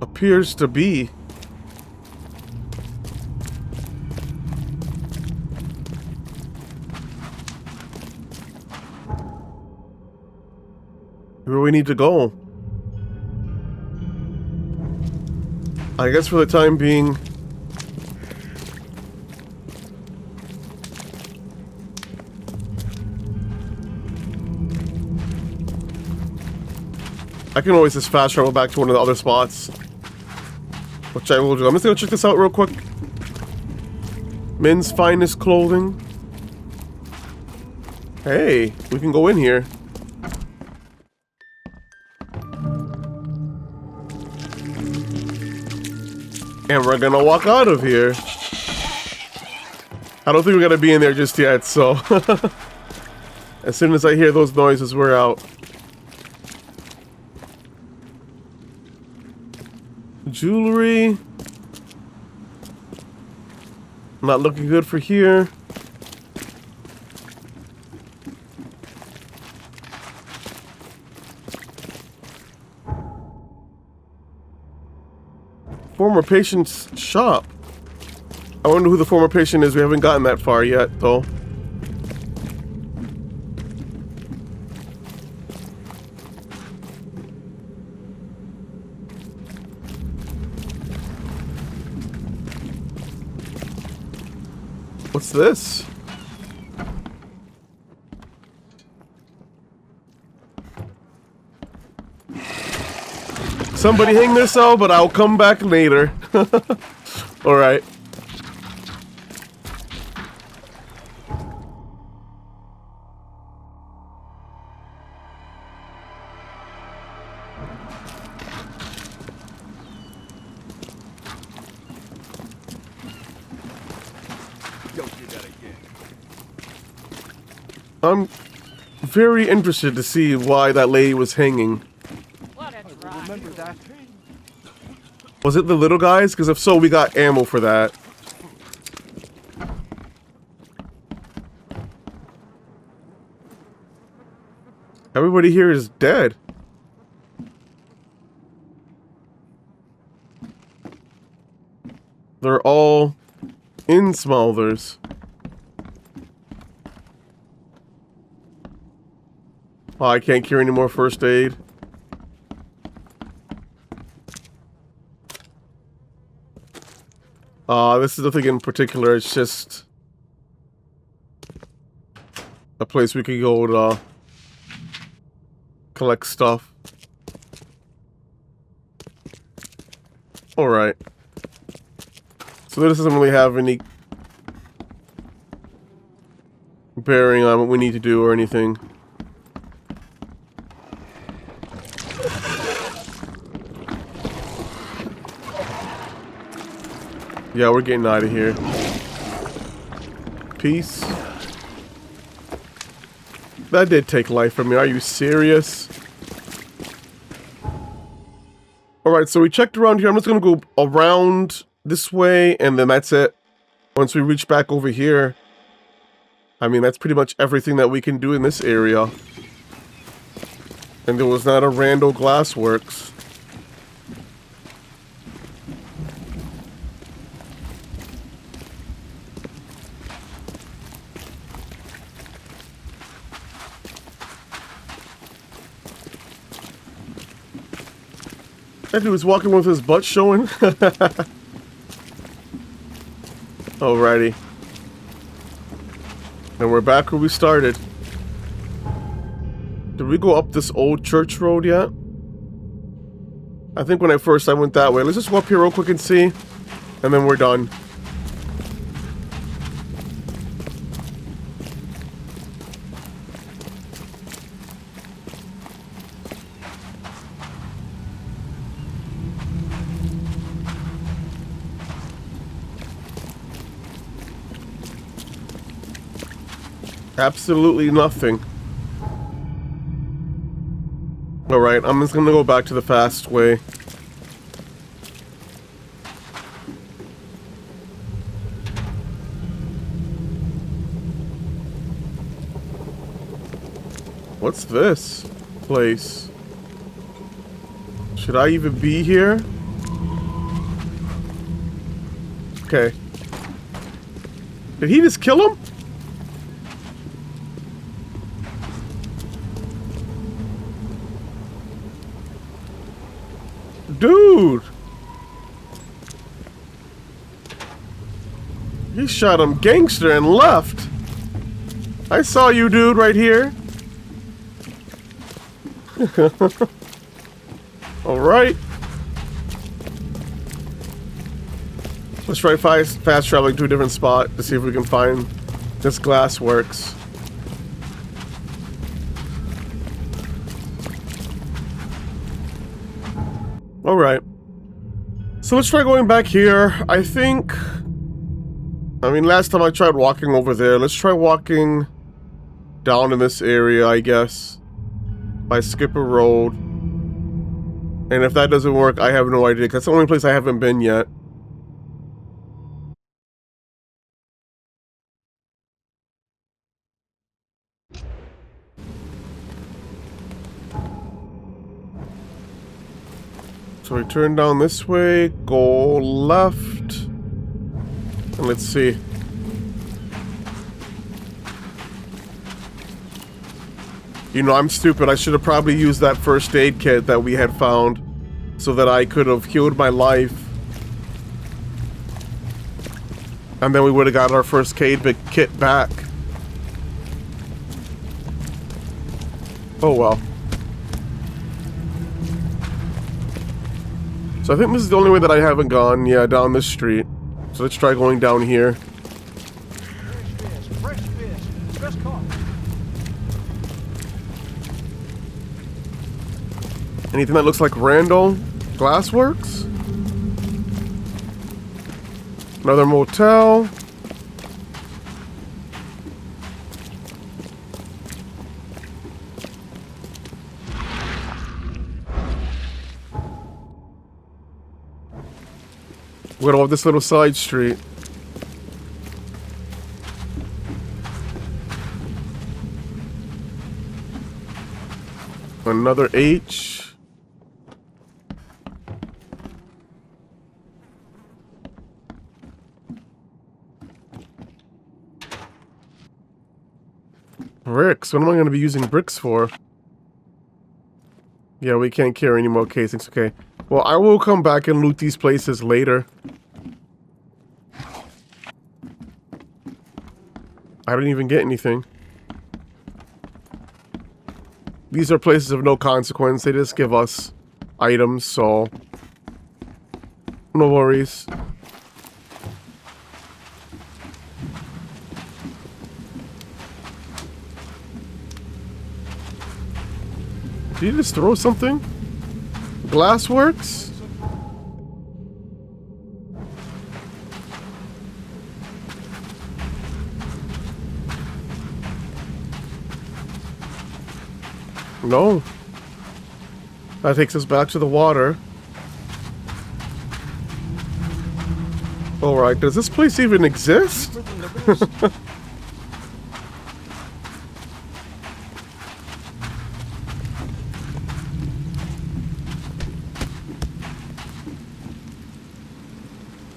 appears to be. Where we need to go. I guess for the time being, I can always just fast travel back to one of the other spots, which I will do. I'm just gonna check this out real quick. Men's finest clothing. Hey, we can go in here. And we're gonna walk out of here. I don't think we're gonna be in there just yet, so as soon as I hear those noises, we're out. Jewelry. Not looking good for here. Former patient's shop. I wonder who the former patient is. We haven't gotten that far yet, though. What's this? Somebody hang themselves, but I'll come back later. Alright. I'm very interested to see why that lady was hanging. Remember that? Was it the little guys? Because if so, we got ammo for that. Everybody here is dead. They're all in Smothers. Oh, I can't carry any more first aid. This is nothing in particular. It's just a place we could go to collect stuff. Alright. So this doesn't really have any bearing on what we need to do or anything. Yeah, we're getting out of here. Peace. That did take life from me. Are you serious? Alright, so we checked around here. I'm just going to go around this way, and then that's it. Once we reach back over here, I mean, that's pretty much everything that we can do in this area. And there was not a rando glassworks. That dude was walking with his butt showing. Alrighty. And we're back where we started. Did we go up this old church road yet? I think when I went that way. Let's just go up here real quick and see. And then we're done. Absolutely nothing. Alright, I'm just gonna go back to the fast way. What's this place? Should I even be here? Okay. Did he just kill him? Dude! He shot him gangster and left. I saw you, dude, right here. Alright. Let's try fast traveling to a different spot to see if we can find this glass works. Alright. So let's try going back here. I mean, last time I tried walking over there. Let's try walking down in this area, I guess. By Skipper Road. And if that doesn't work, I have no idea. 'Cause that's the only place I haven't been yet. So we turn down this way, go left, and let's see. You know, I'm stupid. I should have probably used that first aid kit that we had found so that I could have healed my life. And then we would have got our first aid kit back. Oh well. So I think this is the only way that I haven't gone. Yeah, down this street. So let's try going down here. Fresh fish. Just caught. Anything that looks like Randall Glassworks? Another motel. We're gonna have this little side street. Another H. Bricks. What am I going to be using bricks for? Yeah, we can't carry any more casings. Okay. Well, I will come back and loot these places later. I didn't even get anything. These are places of no consequence. They just give us items, so no worries. Did you just throw something? Glassworks? No. That takes us back to the water. Alright, does this place even exist?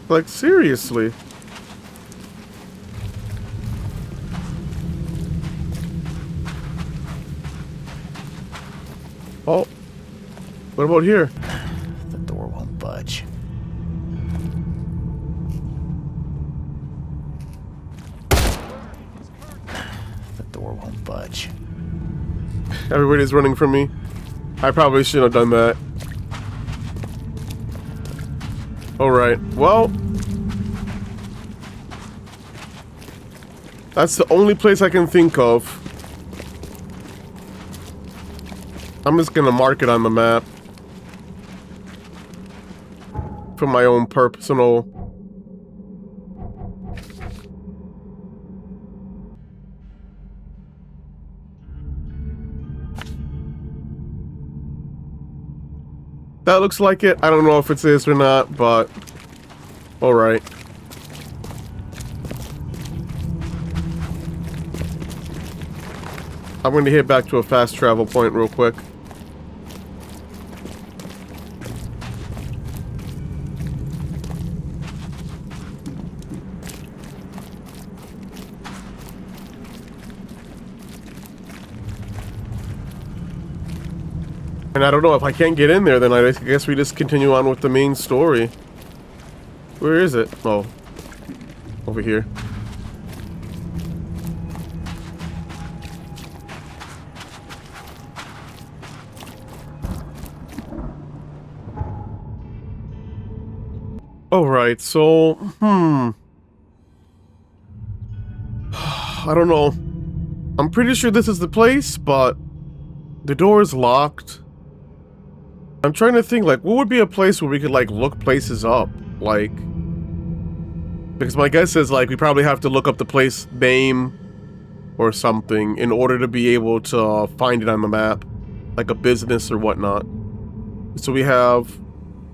Like, seriously. Oh. What about here? The door won't budge. The door won't budge. Everybody's running from me. I probably shouldn't have done that. Alright, well, that's the only place I can think of. I'm just gonna mark it on the map for my own personal. That looks like it. I don't know if it's this or not, but alright. I'm going to hit back to a fast travel point real quick. And I don't know, if I can't get in there, then I guess we just continue on with the main story. Where is it? Oh. Over here. Alright, so, I don't know. I'm pretty sure this is the place, but the door is locked. I'm trying to think, like, what would be a place where we could, like, look places up? Like, because my guess is, like, we probably have to look up the place name or something in order to be able to find it on the map. Like a business or whatnot. So we have...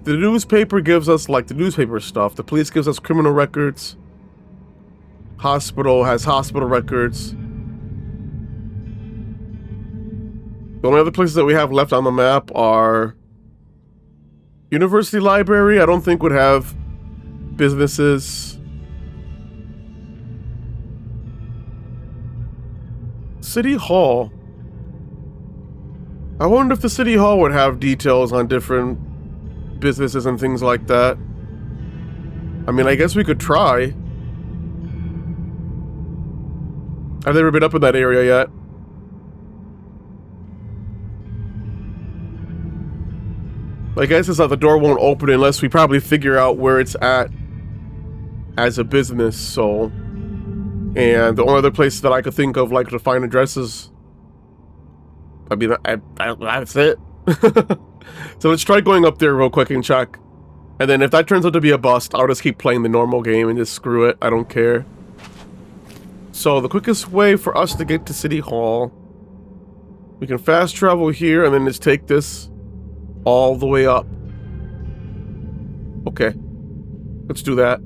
the newspaper gives us, like, the newspaper stuff. The police gives us criminal records. Hospital has hospital records. The only other places that we have left on the map are University library, I don't think would have businesses. City Hall. I wonder if the City Hall would have details on different businesses and things like that. I mean, I guess we could try. I've never been up in that area yet. I guess it's not, the door won't open unless we probably figure out where it's at as a business, so. And the only other places that I could think of, like, to find addresses, I mean, that's it. So let's try going up there real quick and check. And then if that turns out to be a bust, I'll just keep playing the normal game and just screw it. I don't care. So the quickest way for us to get to City Hall, we can fast travel here and then just take this all the way up. Okay. Let's do that.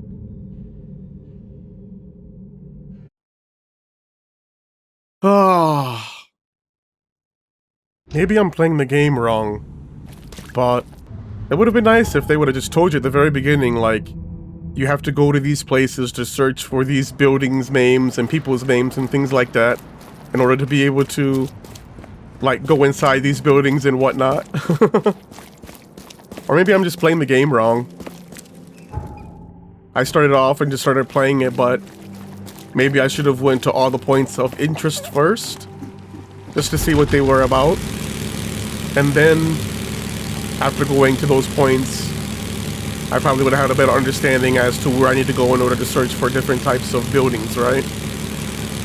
Ah. Maybe I'm playing the game wrong, but it would have been nice if they would have just told you at the very beginning, like, you have to go to these places to search for these buildings' names and people's names and things like that in order to be able to, like, go inside these buildings and whatnot. Or maybe I'm just playing the game wrong. I started off and just started playing it, but maybe I should have went to all the points of interest first, just to see what they were about. And then, after going to those points, I probably would have had a better understanding as to where I need to go in order to search for different types of buildings, right?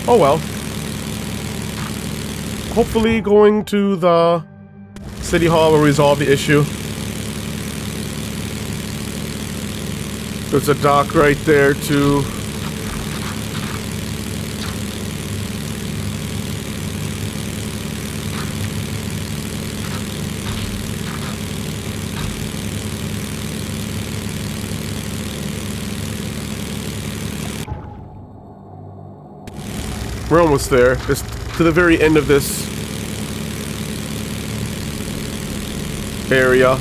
Oh well. Hopefully going to the City Hall will resolve the issue. There's a dock right there too. We're almost there. Just to the very end of this area.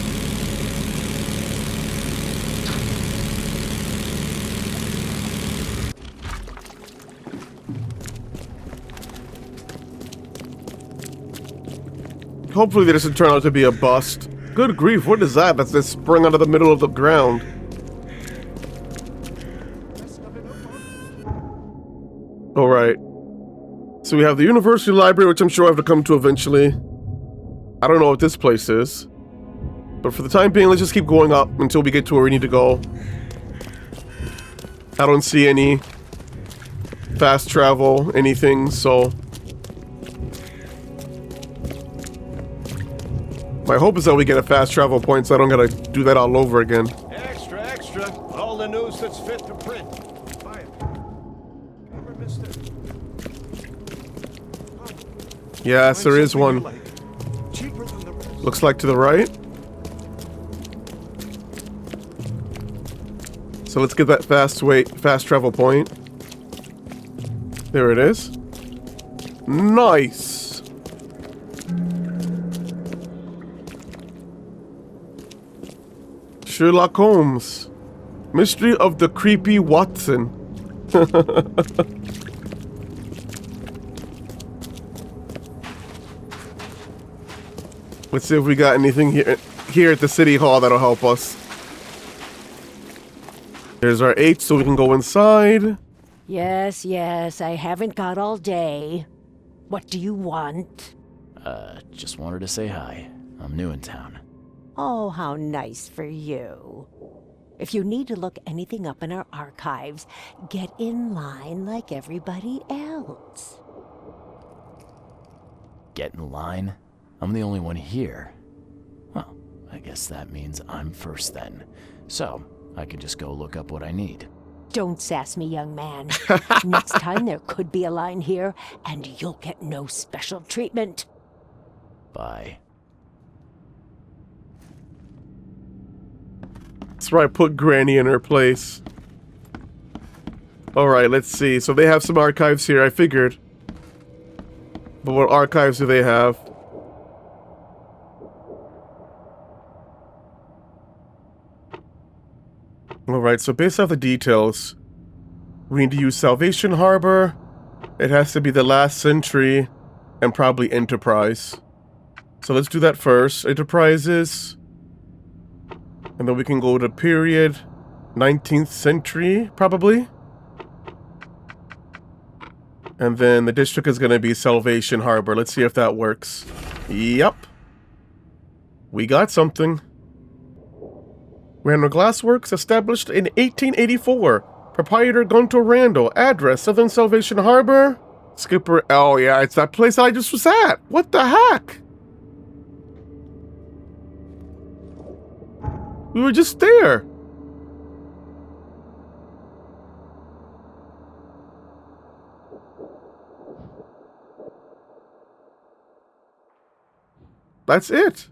Hopefully this doesn't turn out to be a bust. Good grief, what is that? That's just sprung out of the middle of the ground. Alright. So we have the University Library, which I'm sure I have to come to eventually. I don't know what this place is. But for the time being, let's just keep going up until we get to where we need to go. I don't see any fast travel, anything, so... My hope is that we get a fast travel point so I don't gotta do that all over again. Extra, extra. All the news that's fit to print. Buy it. Cover, mister. Yes, there is one. Cheaper than the rest. Looks like to the right. So let's get that fast travel point. There it is. Nice. Sherlock Holmes. Mystery of the Creepy Watson. Let's see if we got anything here at the City Hall that'll help us. There's our 8, so we can go inside. Yes, yes, I haven't got all day. What do you want? Just wanted to say hi. I'm new in town. Oh, how nice for you. If you need to look anything up in our archives, get in line like everybody else. Get in line? I'm the only one here. Well, I guess that means I'm first then. So, I can just go look up what I need. Don't sass me, young man. Next time there could be a line here, and you'll get no special treatment. Bye. That's right, put Granny in her place. Alright, let's see. So they have some archives here, I figured. But what archives do they have? Alright, so based off the details, we need to use Salvation Harbor. It has to be the last century, and probably Enterprise. So let's do that first. Enterprises. And then we can go to period 19th century, probably. And then the district is going to be Salvation Harbor. Let's see if that works. Yep. We got something. Randall Glassworks, established in 1884. Proprietor Gunter Randall. Address, Southern Salvation Harbor. Skipper, oh yeah, it's that place I just was at. What the heck? We were just there. That's it.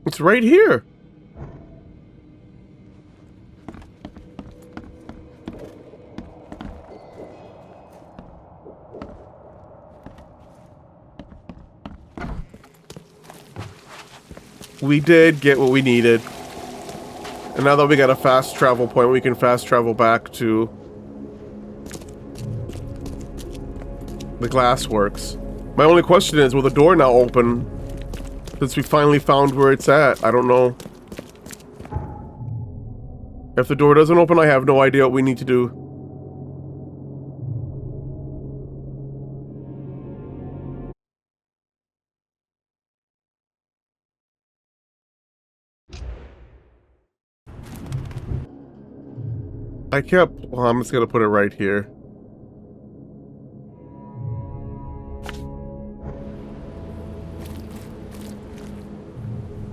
It's right here. We did get what we needed. And now that we got a fast travel point, we can fast travel back to the Glassworks. My only question is, will the door now open? Since we finally found where it's at. I don't know. If the door doesn't open, I have no idea what we need to do. Well, I'm just gonna put it right here.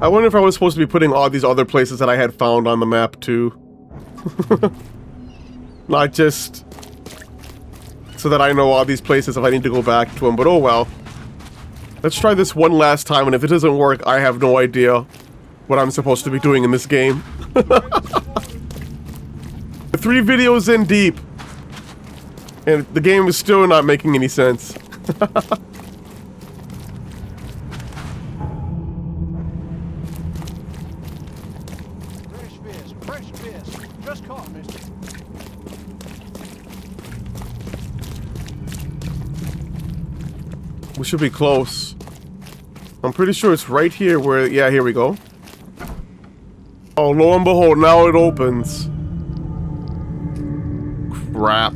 I wonder if I was supposed to be putting all these other places that I had found on the map too. Not just so that I know all these places if I need to go back to them, but oh well. Let's try this one last time, and if it doesn't work, I have no idea what I'm supposed to be doing in this game. 3 videos in deep, and the game is still not making any sense. Fresh fish. Just caught, mister. We should be close. I'm pretty sure it's right here where... Yeah, here we go. Oh, lo and behold, now it opens. Crap.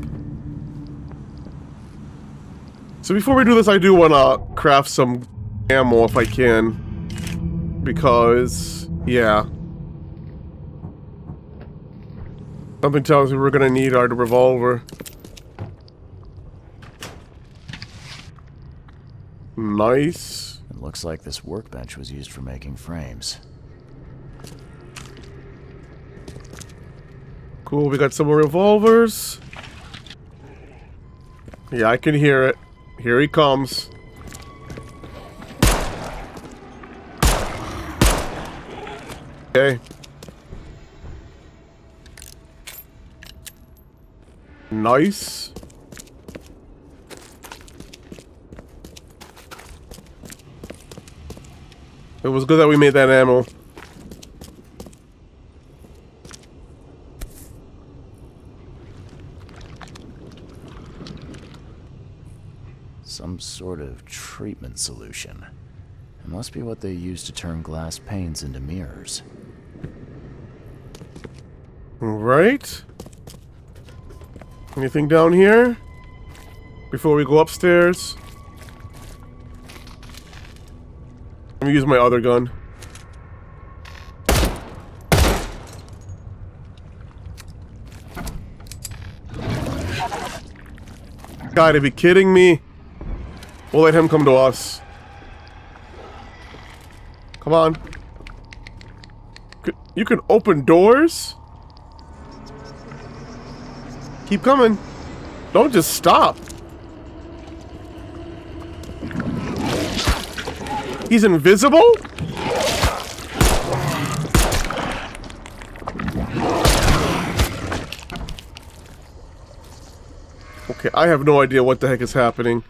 So before we do this, I do want to craft some ammo if I can. Because, yeah. Something tells me we're going to need our revolver. Nice. It looks like this workbench was used for making frames. Cool, we got some more revolvers. Yeah, I can hear it. Here he comes. Okay. Nice. It was good that we made that ammo. Some sort of treatment solution. It must be what they use to turn glass panes into mirrors. Right. Anything down here? Before we go upstairs? Let me use my other gun. Gotta be kidding me. We'll let him come to us. Come on. You can open doors? Keep coming. Don't just stop. He's invisible? Okay, I have no idea what the heck is happening.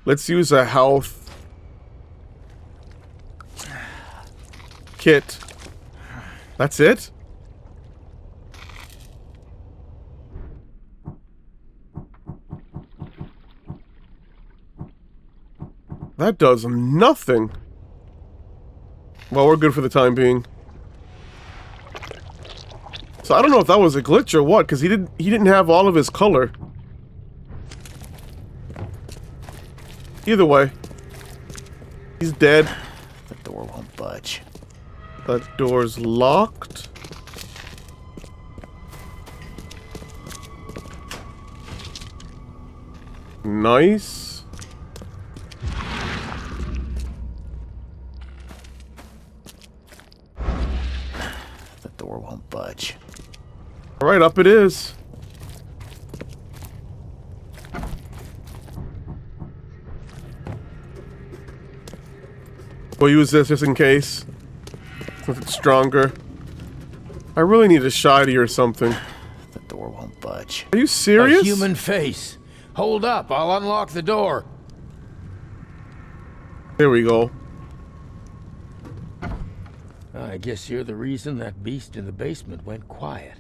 Let's use a health kit. That's it? That does nothing. Well, we're good for the time being. So I don't know if that was a glitch or what, because he didn't have all of his color. Either way, he's dead. The door won't budge. That door's locked. Nice. The door won't budge. Alright, up it is. We'll use this just in case. If it's stronger. I really need a shiny or something. The door won't budge. Are you serious? A human face. Hold up, I'll unlock the door. There we go. I guess you're the reason that beast in the basement went quiet.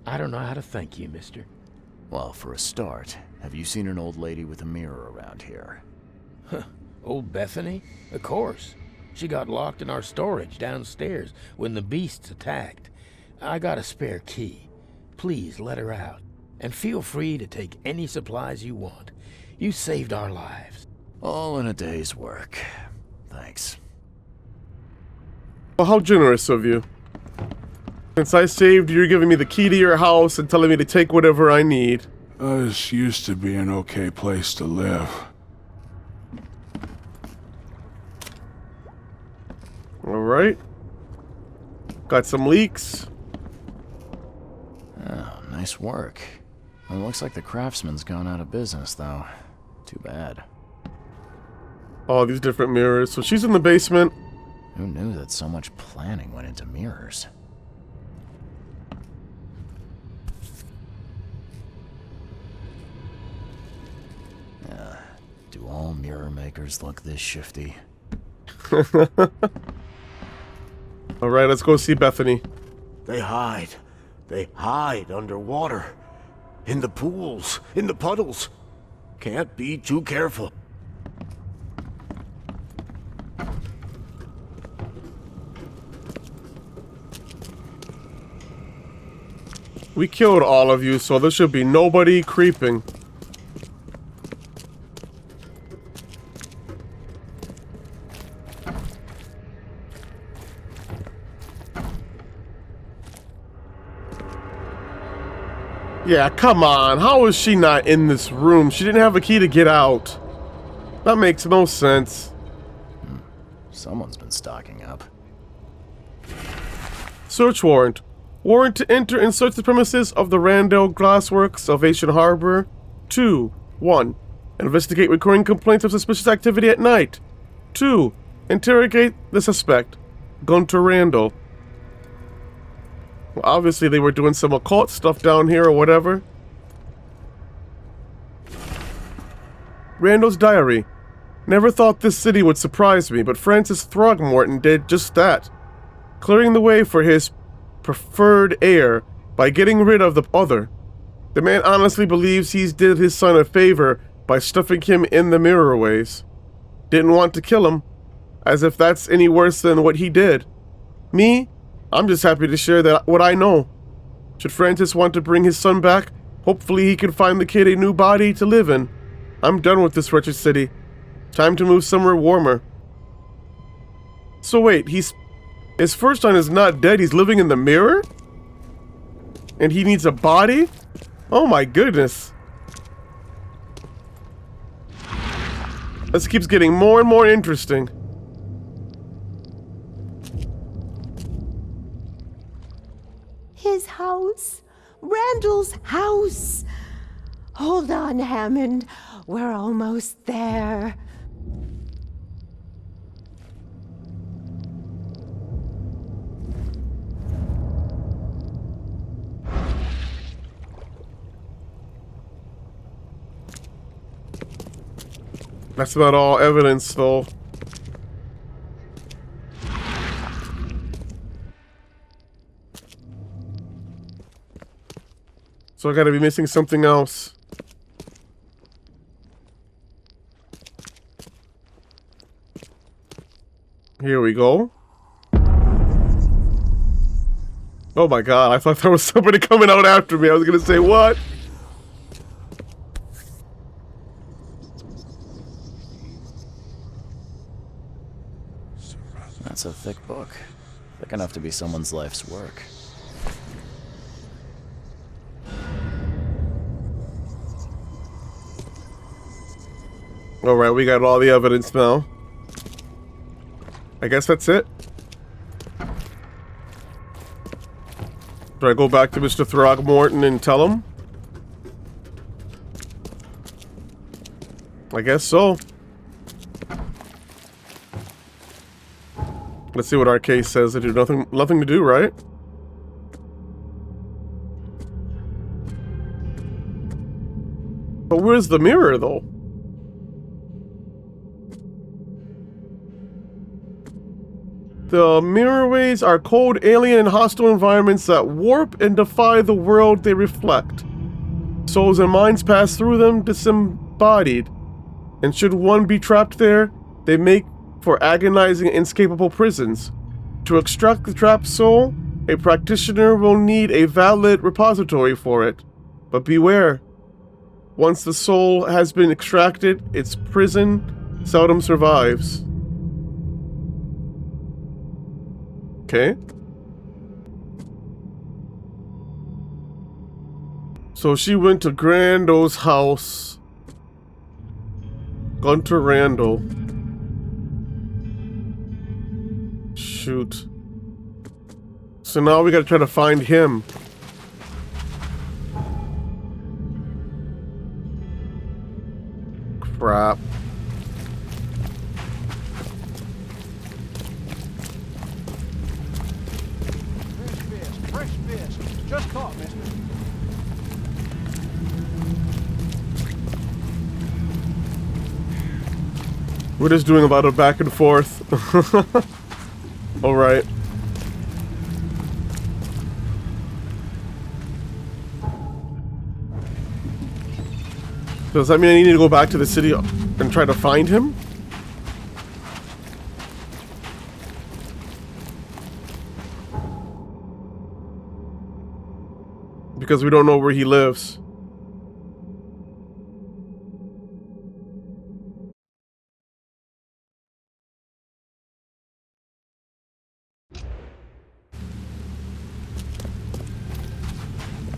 I don't know how to thank you, mister. Well, for a start, have you seen an old lady with a mirror around here? Huh. Old Bethany? Of course. She got locked in our storage downstairs when the beasts attacked. I got a spare key. Please let her out. And feel free to take any supplies you want. You saved our lives. All in a day's work. Thanks. Well, how generous of you. Since I saved you, you're giving me the key to your house and telling me to take whatever I need. This used to be an okay place to live. Alright. Got some leaks. Oh, nice work. It looks like the craftsman's gone out of business, though. Too bad. All these different mirrors. So she's in the basement. Who knew that so much planning went into mirrors? Do all mirror makers look this shifty? Alright, let's go see Bethany. They hide. They hide underwater. In the pools. In the puddles. Can't be too careful. We killed all of you, so there should be nobody creeping. Yeah, come on. How is she not in this room? She didn't have a key to get out. That makes no sense. Someone's been stocking up. Search warrant. Warrant to enter and search the premises of the Randall Glassworks, Salvation Harbor. 2. 1. Investigate recurring complaints of suspicious activity at night. 2. Interrogate the suspect, Gunter Randall. Well, obviously they were doing some occult stuff down here or whatever. Randall's diary. Never thought this city would surprise me, but Francis Throgmorton did just that. Clearing the way for his preferred heir by getting rid of the other. The man honestly believes he's did his son a favor by stuffing him in the mirrorways. Didn't want to kill him, as if that's any worse than what he did. Me? I'm just happy to share that what I know. Should Francis want to bring his son back, hopefully he can find the kid a new body to live in. I'm done with this wretched city. Time to move somewhere warmer. So wait, his first son is not dead, he's living in the mirror? And he needs a body? Oh my goodness. This keeps getting more and more interesting. His house. Randall's house. Hold on, Hammond. We're almost there. That's about all evidence, though. So I gotta be missing something else. Here we go. Oh my god, I thought there was somebody coming out after me. I was gonna say, what? That's a thick book. Thick enough to be someone's life's work. Alright, we got all the evidence now. I guess that's it. Do I go back to Mr. Throgmorton and tell him? I guess so. Let's see what our case says. I do nothing to do, right? But where's the mirror, though? The mirrorways are cold, alien, and hostile environments that warp and defy the world they reflect. Souls and minds pass through them disembodied, and should one be trapped there, they make for agonizing and inescapable prisons. To extract the trapped soul, a practitioner will need a valid repository for it. But beware, once the soul has been extracted, its prison seldom survives. Okay. So she went to Grando's house. Gunter Randall. Shoot. So now we gotta try to find him. Crap. Fresh fish. Just caught, mister. We're just doing a lot of back and forth. Alright. Does that mean I need to go back to the city and try to find him? Because we don't know where he lives.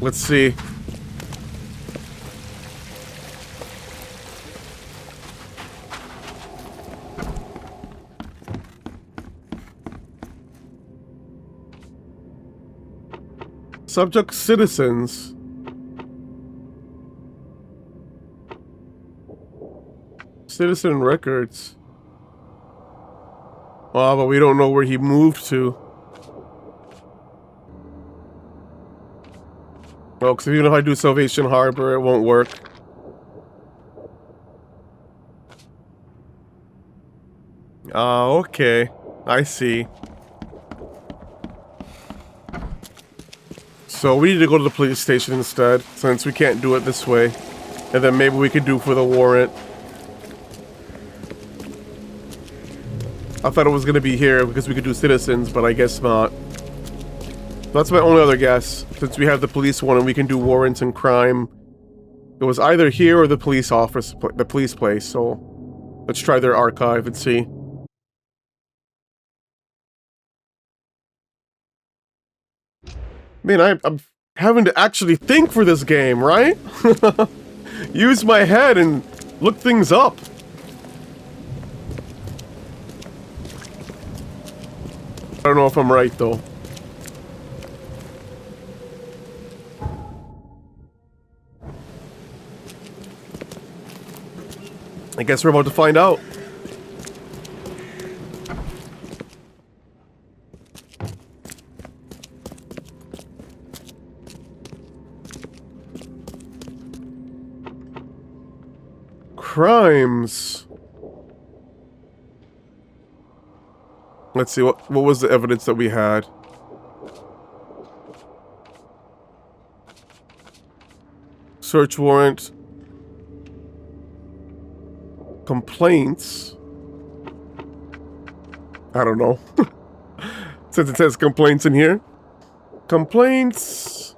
Let's see. Subject citizens. Citizen records. Oh, but we don't know where he moved to. Well, because even if I do Salvation Harbor, it won't work. Oh, okay. I see. So we need to go to the police station instead, since we can't do it this way. And then maybe we could do for the warrant. I thought it was going to be here because we could do citizens, but I guess not. That's my only other guess, since we have the police one and we can do warrants and crime. It was either here or the police office, the police place, so let's try their archive and see. Man, I'm having to actually think for this game, right? Use my head and look things up. I don't know if I'm right, though. I guess we're about to find out. Crimes. Let's see, what was the evidence that we had? Search warrant. Complaints. I don't know. Since it says complaints in here. Complaints.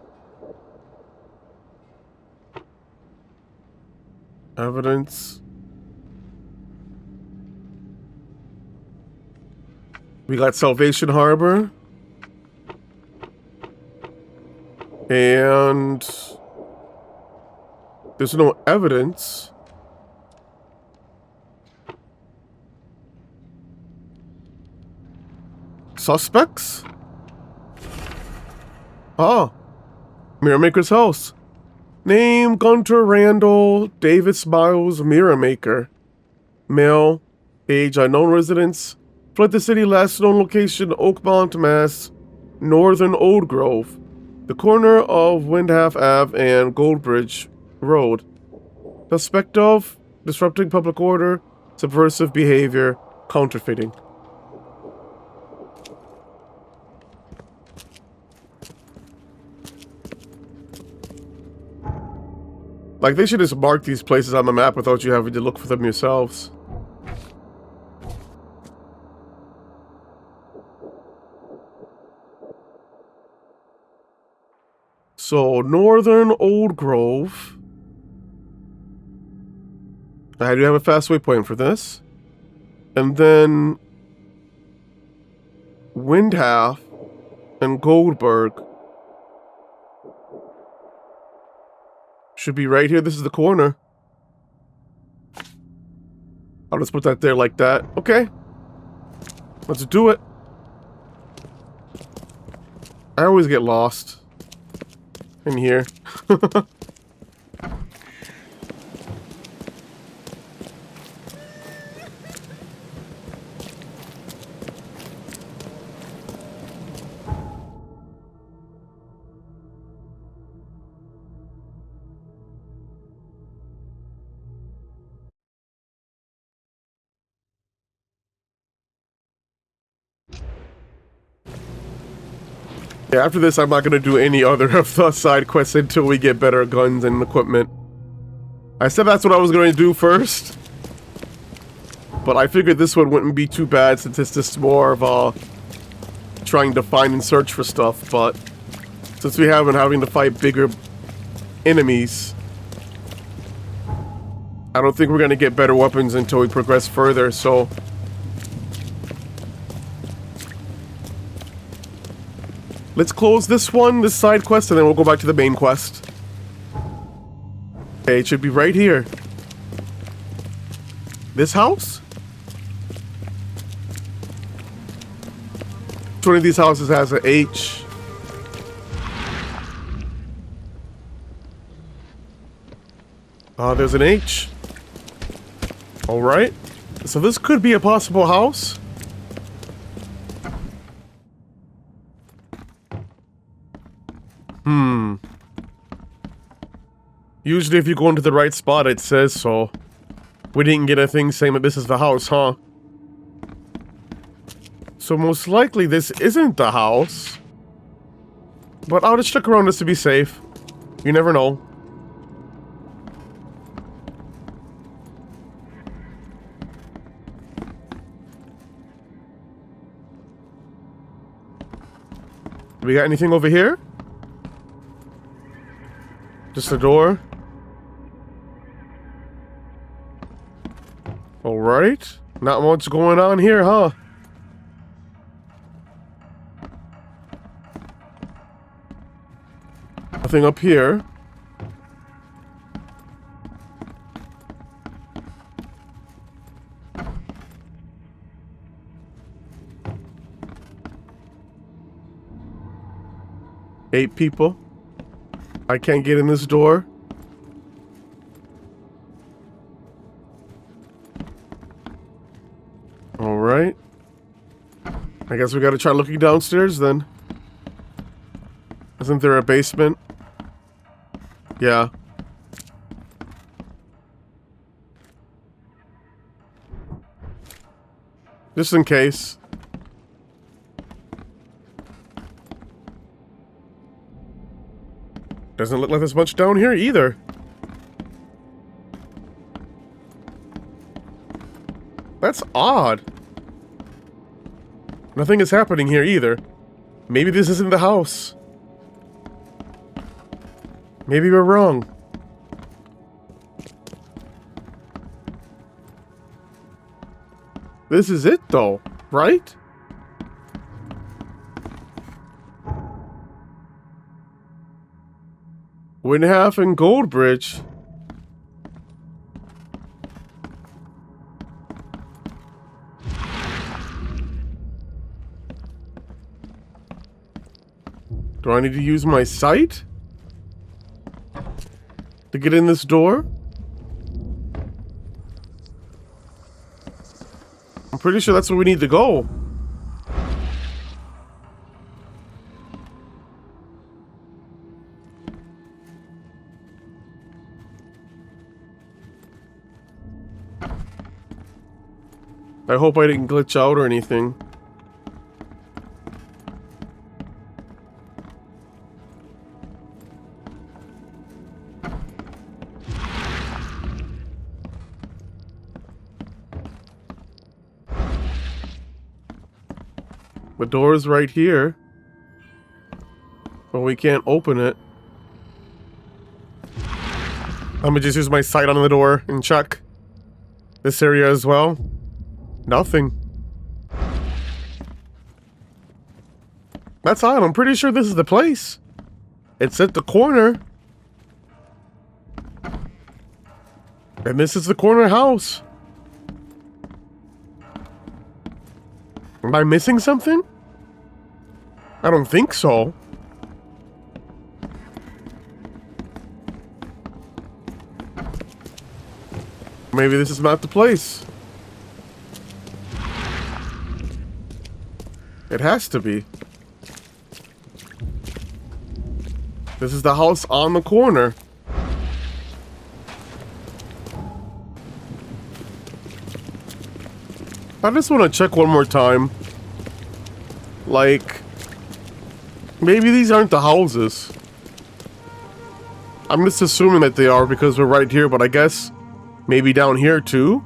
Evidence. We got Salvation Harbor. And there's no evidence. Suspects? Ah. Mirrormaker's house. Name Gunter Randall Davis Miles Mirrormaker. Male. Age unknown residence. Fled the city last known location Oakmont, Mass. Northern Old Grove. The corner of Windhalf Ave and Goldbridge Road. Suspect of disrupting public order, subversive behavior, counterfeiting. Like, they should just mark these places on the map without you having to look for them yourselves. So, Northern Old Grove. I do have a fast waypoint for this. And then Windhalf and Goldberg should be right here. This is the corner. I'll just put that there like that. Okay. Let's do it. I always get lost in here. Yeah, after this, I'm not going to do any other of the side quests until we get better guns and equipment. I said that's what I was going to do first. But I figured this one wouldn't be too bad since it's just more of trying to find and search for stuff. But since we have been having to fight bigger enemies, I don't think we're going to get better weapons until we progress further, so... Let's close this one, this side quest, and then we'll go back to the main quest. Okay, it should be right here. This house? Which one of these houses has an H? There's an H. Alright. So this could be a possible house. Usually if you go into the right spot, it says so. We didn't get a thing saying that this is the house, huh? So most likely this isn't the house. But I'll just check around just to be safe. You never know. Do we got anything over here? Just a door? Alright. Not much going on here, huh? Nothing up here. Eight people. I can't get in this door. Alright. I guess we gotta try looking downstairs then. Isn't there a basement? Yeah. Just in case. Doesn't look like there's much down here either. That's odd. Nothing is happening here either. Maybe this isn't the house. Maybe we're wrong. This is it though, right? Windhalf and Goldbridge. Do I need to use my sight to get in this door? I'm pretty sure that's where we need to go. I hope I didn't glitch out or anything. The door's right here. But we can't open it. I'm gonna just use my sight on the door and check this area as well. Nothing. That's odd. I'm pretty sure this is the place. It's at the corner. And this is the corner house. Am I missing something? I don't think so. Maybe this is not the place. It has to be. This is the house on the corner. I just want to check one more time. Like, maybe these aren't the houses. I'm just assuming that they are because we're right here, but I guess maybe down here too?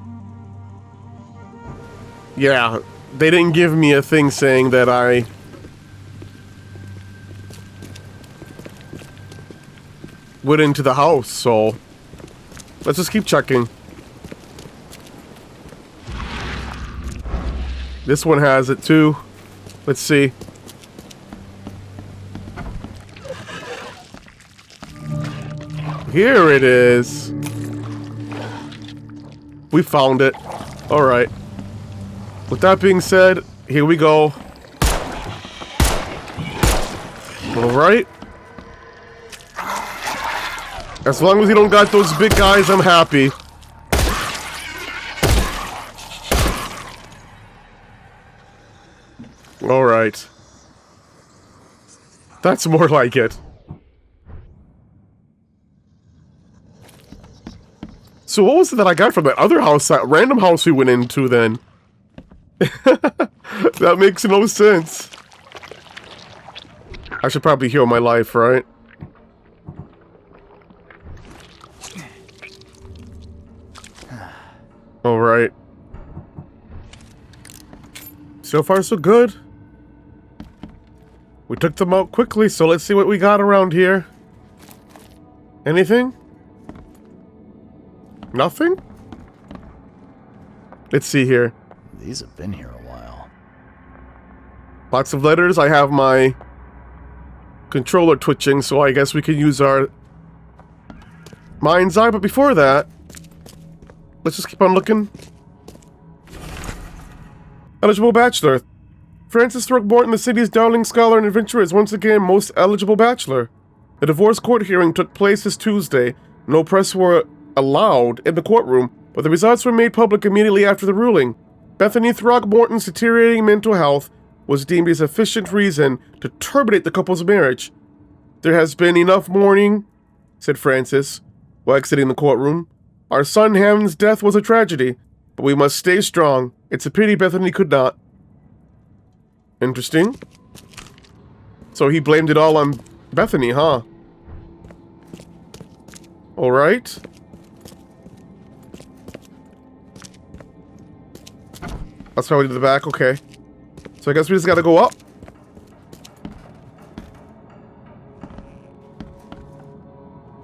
Yeah, they didn't give me a thing saying that I went into the house, so let's just keep checking. This one has it too. Let's see. Here it is. We found it. Alright. With that being said, here we go. Alright. As long as you don't got those big guys, I'm happy. Alright. That's more like it. So what was it that I got from that other house, that random house we went into then? That makes no sense. I should probably heal my life, right? Alright. So far, so good. We took them out quickly, so let's see what we got around here. Anything? Nothing? Let's see here. These have been here a while. Lots of letters. I have my controller twitching, so I guess we can use our mind's eye. But before that, let's just keep on looking. Eligible bachelor. Francis Throgmorton, the city's darling scholar and adventurer, is once again most eligible bachelor. The divorce court hearing took place this Tuesday. No press were allowed in the courtroom, but the results were made public immediately after the ruling. Bethany Throgmorton's deteriorating mental health was deemed a sufficient reason to terminate the couple's marriage. There has been enough mourning, said Francis, while exiting the courtroom. Our son Hammond's death was a tragedy, but we must stay strong. It's a pity Bethany could not. Interesting. So he blamed it all on Bethany, huh? Alright. That's probably to the back, okay. So I guess we just gotta go up.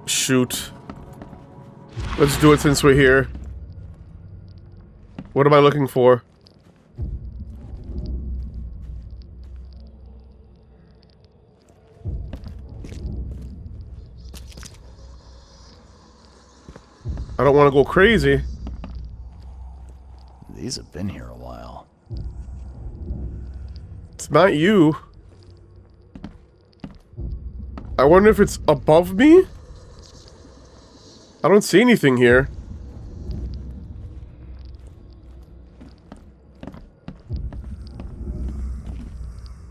Shoot. Let's do it since we're here. What am I looking for? I don't want to go crazy. These have been here a while. It's not you. I wonder if it's above me? I don't see anything here.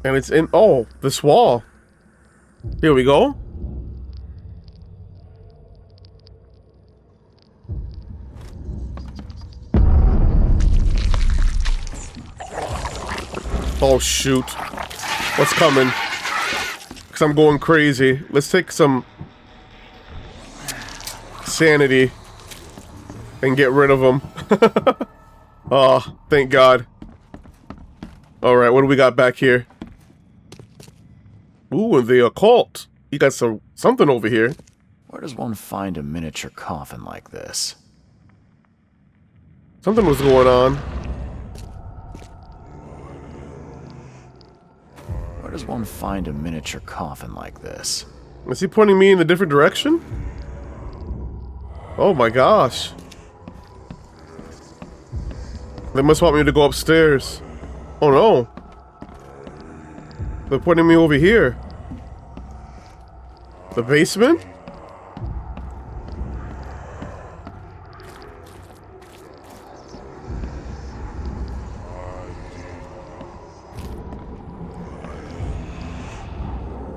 And it's in... Oh, this wall. Here we go. Oh, shoot. What's coming? Because I'm going crazy. Let's take some sanity and get rid of them. Oh, thank God. Alright, what do we got back here? Ooh, and the occult. You got something over here. Where does one find a miniature coffin like this? Something was going on. Where does one find a miniature coffin like this? Is he pointing me in a different direction? Oh my gosh. They must want me to go upstairs. Oh no. They're pointing me over here. The basement?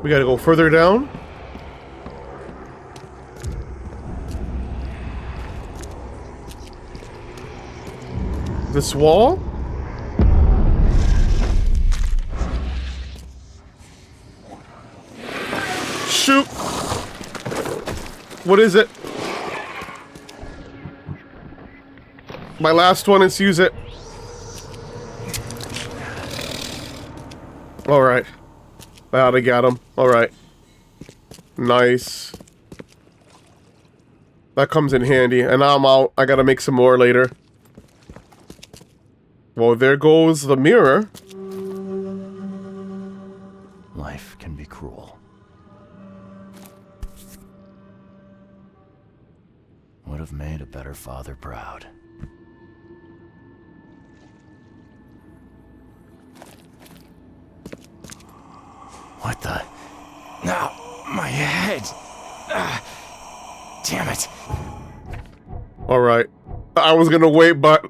We gotta go further down. This wall? Shoot! What is it? My last one is use it. Alright. I got him. Alright. Nice. That comes in handy. And now I'm out. I gotta make some more later. Well, there goes the mirror. Life can be cruel. Would have made a better father proud. What the? No, my head. Damn it. Alright. I was gonna wait, but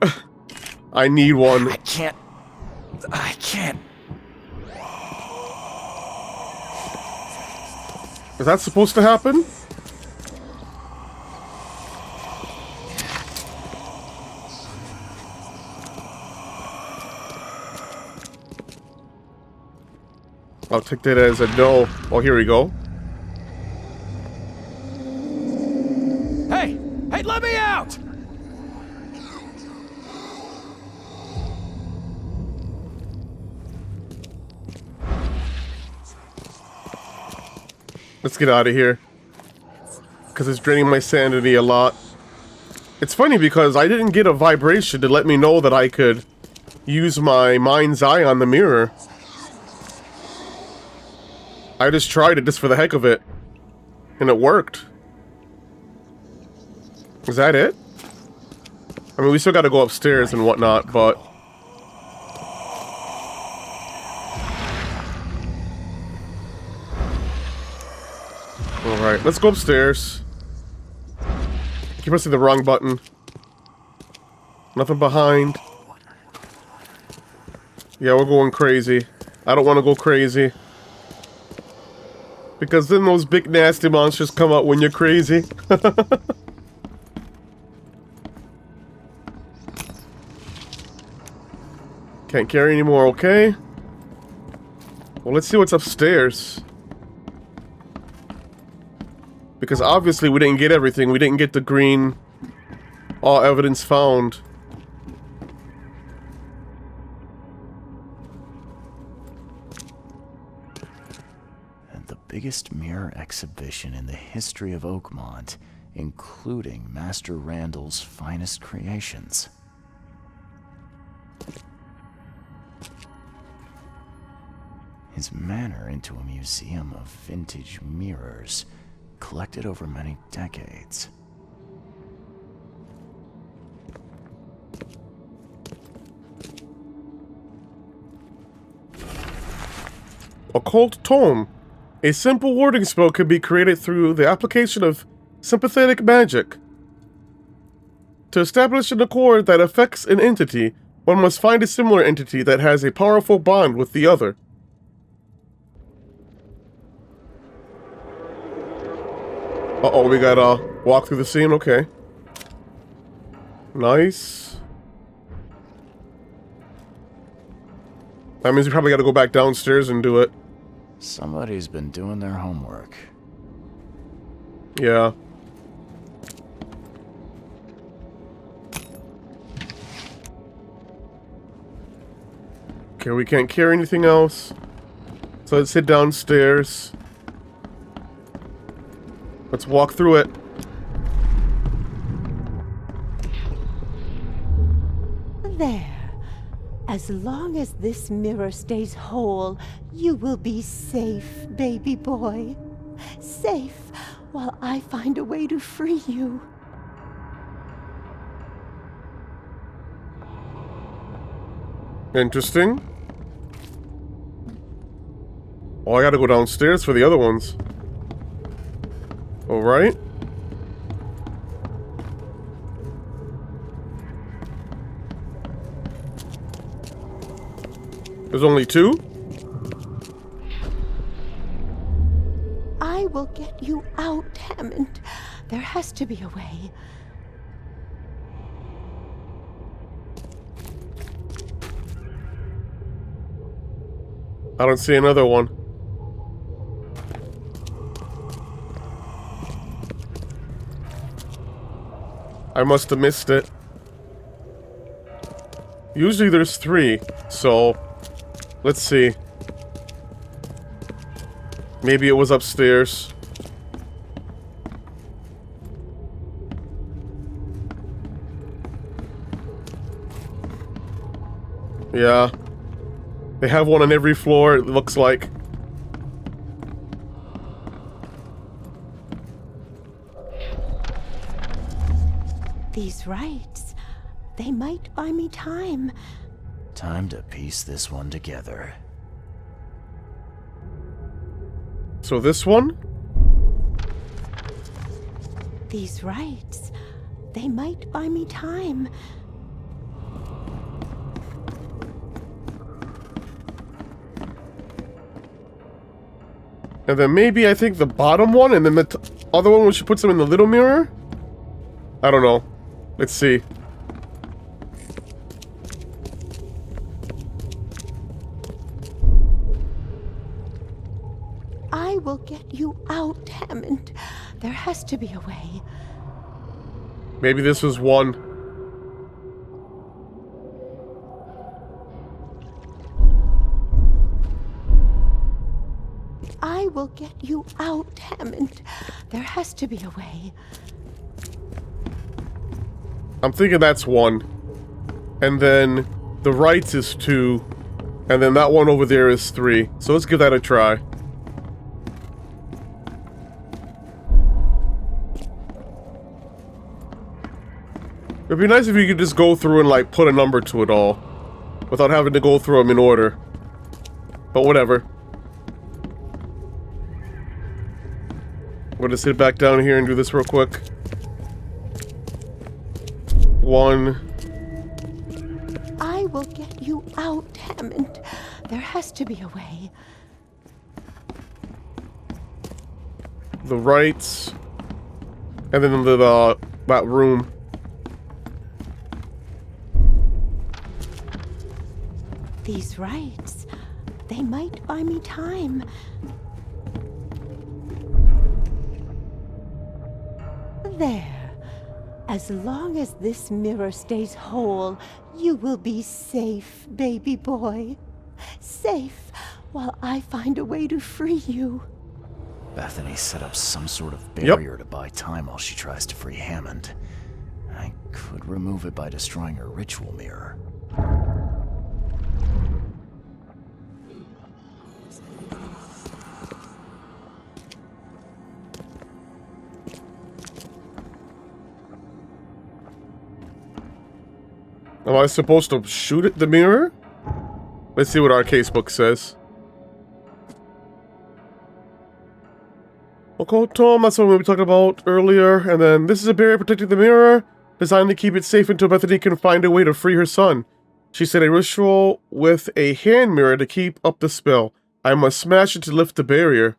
I need one. I can't. Is that supposed to happen? I'll take that as a no. Oh, here we go. Hey! Hey, let me out! Let's get out of here. Because it's draining my sanity a lot. It's funny because I didn't get a vibration to let me know that I could use my mind's eye on the mirror. I just tried it just for the heck of it. And it worked. Is that it? I mean, we still gotta go upstairs and whatnot, but... Alright, let's go upstairs. Keep pressing the wrong button. Nothing behind. Yeah, we're going crazy. I don't want to go crazy. Because then those big nasty monsters come out when you're crazy. Can't carry anymore, okay? Well, let's see what's upstairs. Because obviously we didn't get everything. We didn't get the green... all evidence found. The biggest mirror exhibition in the history of Oakmont, including Master Randall's finest creations. His manor into a museum of vintage mirrors, collected over many decades. Occult Tome. A simple warding spell can be created through the application of sympathetic magic. To establish an accord that affects an entity, one must find a similar entity that has a powerful bond with the other. Uh-oh, we gotta walk through the scene? Okay. Nice. That means we probably gotta go back downstairs and do it. Somebody's been doing their homework. Yeah. Okay, we can't carry anything else. So let's head downstairs. Let's walk through it. There. As long as this mirror stays whole, you will be safe, baby boy. Safe while I find a way to free you. Interesting. Oh, I gotta go downstairs for the other ones. Alright. There's only two? I will get you out, Hammond. There has to be a way. I don't see another one. I must have missed it. Usually there's three, so let's see. Maybe it was upstairs. Yeah. They have one on every floor, it looks like. These rites, they might buy me time. Time to piece this one together. So this one? These rites, they might buy me time. And then maybe I think the bottom one, and then the other one when she puts them in the little mirror? I don't know. Let's see. I will get you out, Hammond. There has to be a way. Maybe this was one. I will get you out, Hammond. There has to be a way. I'm thinking that's one. And then the rights is two. And then that one over there is three. So let's give that a try. It'd be nice if you could just go through and like put a number to it all. Without having to go through them in order. But whatever. We'll just sit back down here and do this real quick. One. I will get you out, Hammond. There has to be a way. The rights. And then the that room. These rites, they might buy me time. There. As long as this mirror stays whole, you will be safe, baby boy. Safe while I find a way to free you. Bethany set up some sort of barrier to buy time while she tries to free Hammond. I could remove it by destroying her ritual mirror. Am I supposed to shoot at the mirror? Let's see what our casebook says. Occult tome, that's what we were talking about earlier. And then this is a barrier protecting the mirror, designed to keep it safe until Bethany can find a way to free her son. She said a ritual with a hand mirror to keep up the spell. I must smash it to lift the barrier.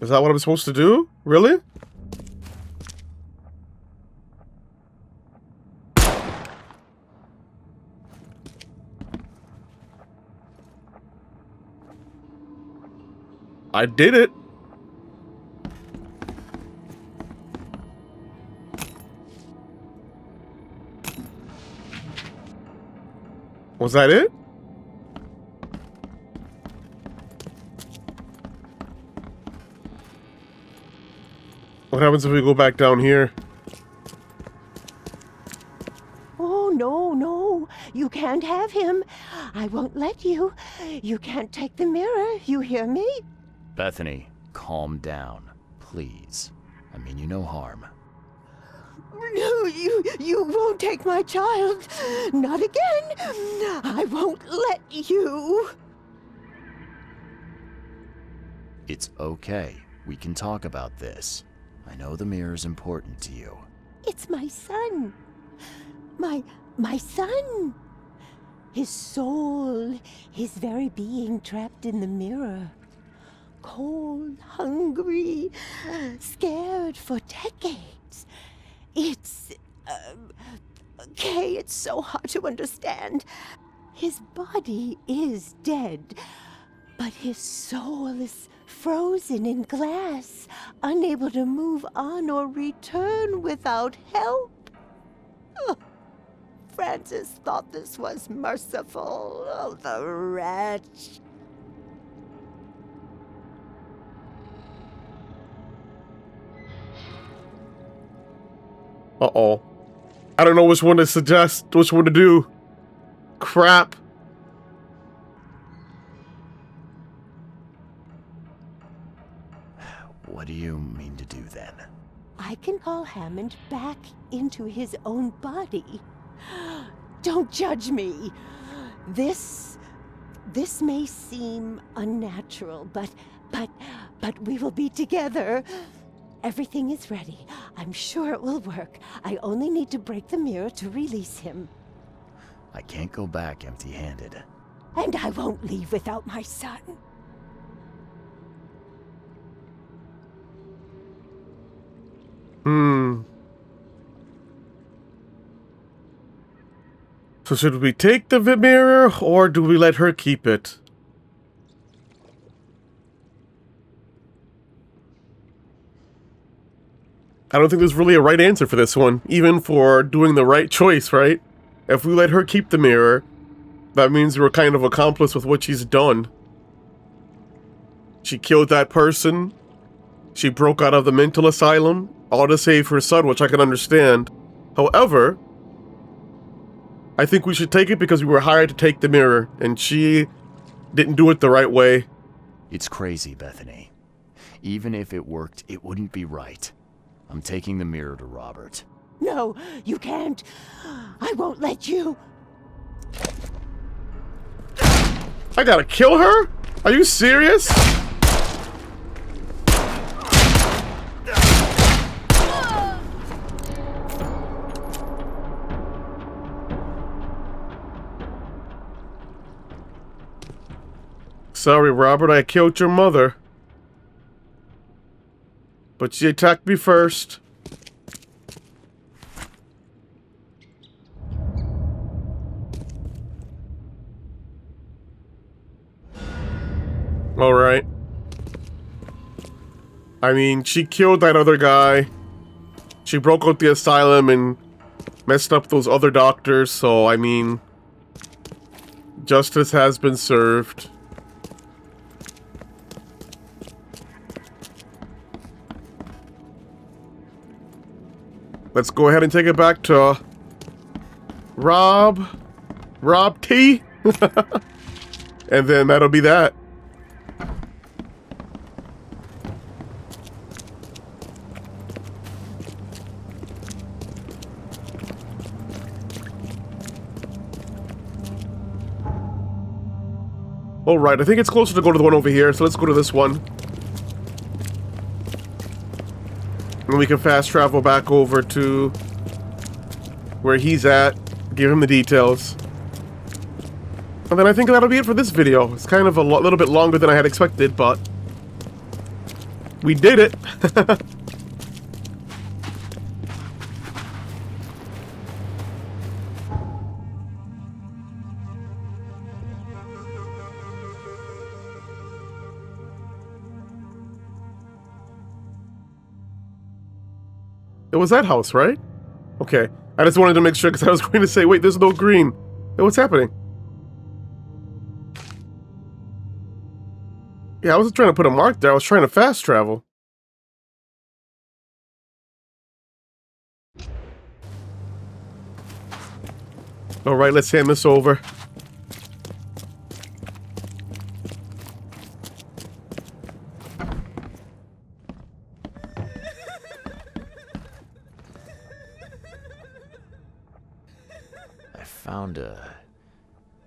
Is that what I'm supposed to do? Really? I did it. Was that it? What happens if we go back down here? Oh, no, no. You can't have him. I won't let you. You can't take the mirror. You hear me? Bethany, calm down, please. I mean you no harm. No, you won't take my child. Not again. I won't let you. It's okay. We can talk about this. I know the mirror's important to you. It's my son. My son. His soul, his very being trapped in the mirror. Cold, hungry, scared for decades. It's... okay, it's so hard to understand. His body is dead, but his soul is frozen in glass, unable to move on or return without help. Oh, Francis thought this was merciful. Oh, the wretch. Uh-oh. I don't know which one to suggest, which one to do. Crap. What do you mean to do then? I can call Hammond back into his own body. Don't judge me. This may seem unnatural, but we will be together. Everything is ready. I'm sure it will work. I only need to break the mirror to release him. I can't go back empty-handed. And I won't leave without my son. So should we take the mirror, or do we let her keep it? I don't think there's really a right answer for this one, even for doing the right choice, right? If we let her keep the mirror, that means we're kind of accomplice with what she's done. She killed that person. She broke out of the mental asylum, all to save her son, which I can understand. However, I think we should take it because we were hired to take the mirror, and she didn't do it the right way. It's crazy, Bethany. Even if it worked, it wouldn't be right. I'm taking the mirror to Robert. No, you can't. I won't let you. I gotta kill her? Are you serious? Sorry, Robert, I killed your mother. But she attacked me first. Alright. I mean, she killed that other guy. She broke out the asylum and messed up those other doctors, so I mean... Justice has been served. Let's go ahead and take it back to Rob T. And then that'll be that. Alright, I think it's closer to go to the one over here, so let's go to this one. And we can fast travel back over to where he's at, give him the details. And then I think that'll be it for this video. It's kind of a little bit longer than I had expected, but we did it. It was that house, right? Okay. I just wanted to make sure because I was going to say, wait, there's no green. Hey, what's happening? Yeah, I wasn't trying to put a mark there. I was trying to fast travel. Alright, let's hand this over. Found a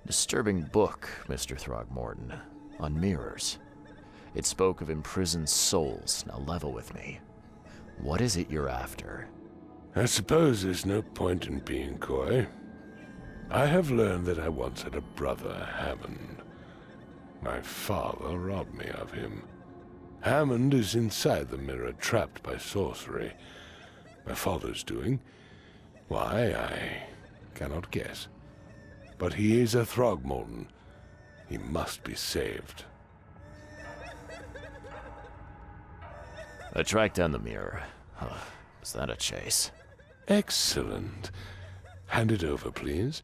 disturbing book, Mr. Throgmorton, on mirrors. It spoke of imprisoned souls. Now level with me. What is it you're after? I suppose there's no point in being coy. I have learned that I once had a brother, Hammond. My father robbed me of him. Hammond is inside the mirror, trapped by sorcery. My father's doing? Why, I cannot guess. But he is a Throgmorton. He must be saved. I tracked down the mirror. Was that a chase? Excellent. Hand it over, please.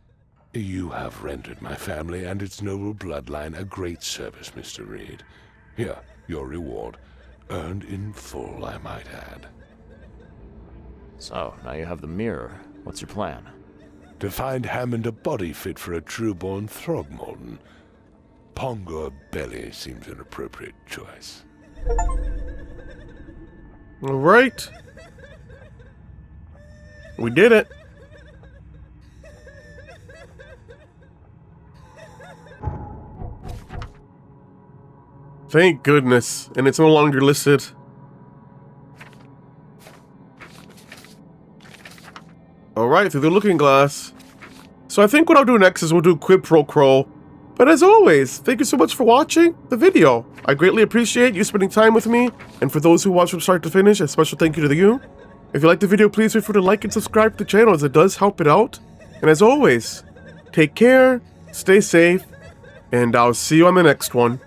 You have rendered my family and its noble bloodline a great service, Mr. Reed. Here, your reward. Earned in full, I might add. So, now you have the mirror. What's your plan? To find Hammond a body fit for a true-born Throgmorton. Pongo Belly seems an appropriate choice. All right. We did it. Thank goodness. And it's no longer listed. Alright, through the looking glass. So I think what I'll do next is we'll do quid pro quo. But as always, thank you so much for watching the video. I greatly appreciate you spending time with me. And for those who watch from start to finish, a special thank you to you. If you liked the video, please feel free to like and subscribe to the channel as it does help it out. And as always, take care, stay safe, and I'll see you on the next one.